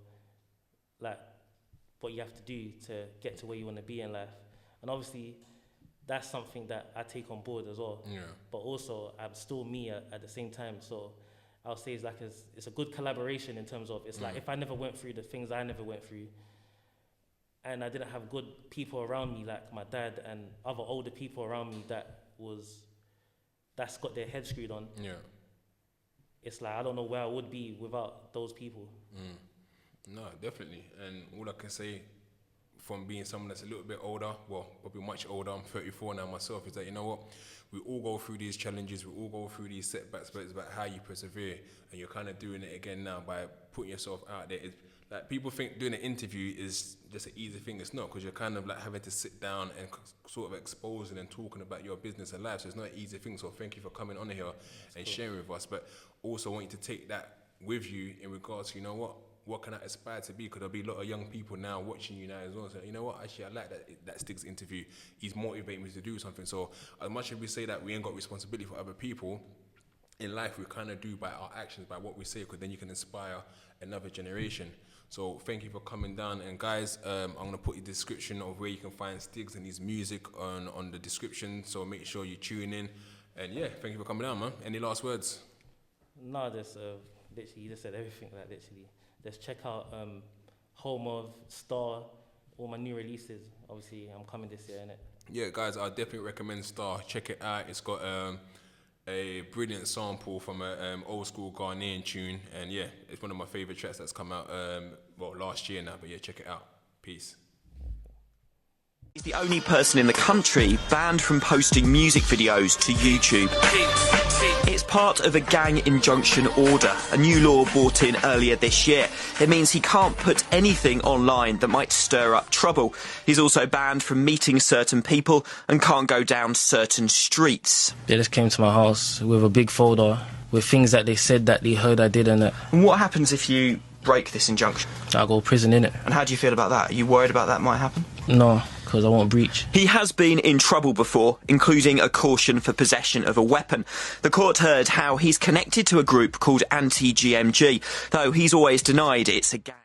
like, what you have to do to get to where you want to be in life. And obviously, that's something that I take on board as well. Yeah. But also, I'm still me at the same time. So I'll say it's like it's a good collaboration in terms of, it's like if I never went through the things I never went through, and I didn't have good people around me like my dad and other older people around me that's got their head screwed on. Yeah. It's like I don't know where I would be without those people. No, definitely. And all I can say, from being someone that's a little bit older, well, probably much older, I'm 34 now myself, is that, you know what, we all go through these challenges, we all go through these setbacks, but it's about how you persevere, and you're kind of doing it again now by putting yourself out there. Like, people think doing an interview is just an easy thing. It's not, because you're kind of like having to sit down and sort of exposing and talking about your business and life, so it's not an easy thing. So thank you for coming on here and sharing with us, but also want you to take that with you in regards to, you know what can I aspire to be? Because there'll be a lot of young people now watching you now as well. So, you know what, actually, I like that Stigs interview. He's motivating me to do something. So as much as we say that we ain't got responsibility for other people, in life we kind of do by our actions, by what we say, because then you can inspire another generation. So thank you for coming down. And guys, I'm going to put the description of where you can find Stigs and his music on the description. So make sure you tune in. And yeah, thank you for coming down, man. Any last words? No, just literally, you just said everything, like literally. Just check out Home of Star, all my new releases. Obviously, I'm coming this year, innit? Yeah, guys, I definitely recommend Star. Check it out. It's got a brilliant sample from an old school Ghanaian tune. And yeah, it's one of my favourite tracks that's come out, last year now. But yeah, check it out. Peace. He's the only person in the country banned from posting music videos to YouTube. It's part of a gang injunction order, a new law brought in earlier this year. It means he can't put anything online that might stir up trouble. He's also banned from meeting certain people and can't go down certain streets. They just came to my house with a big folder with things that they said that they heard I did in it. And what happens if you break this injunction? I go to prison, innit? And how do you feel about that? Are you worried about that might happen? No, because I won't breach. He has been in trouble before, including a caution for possession of a weapon. The court heard how he's connected to a group called Anti-GMG, though he's always denied it's a gang.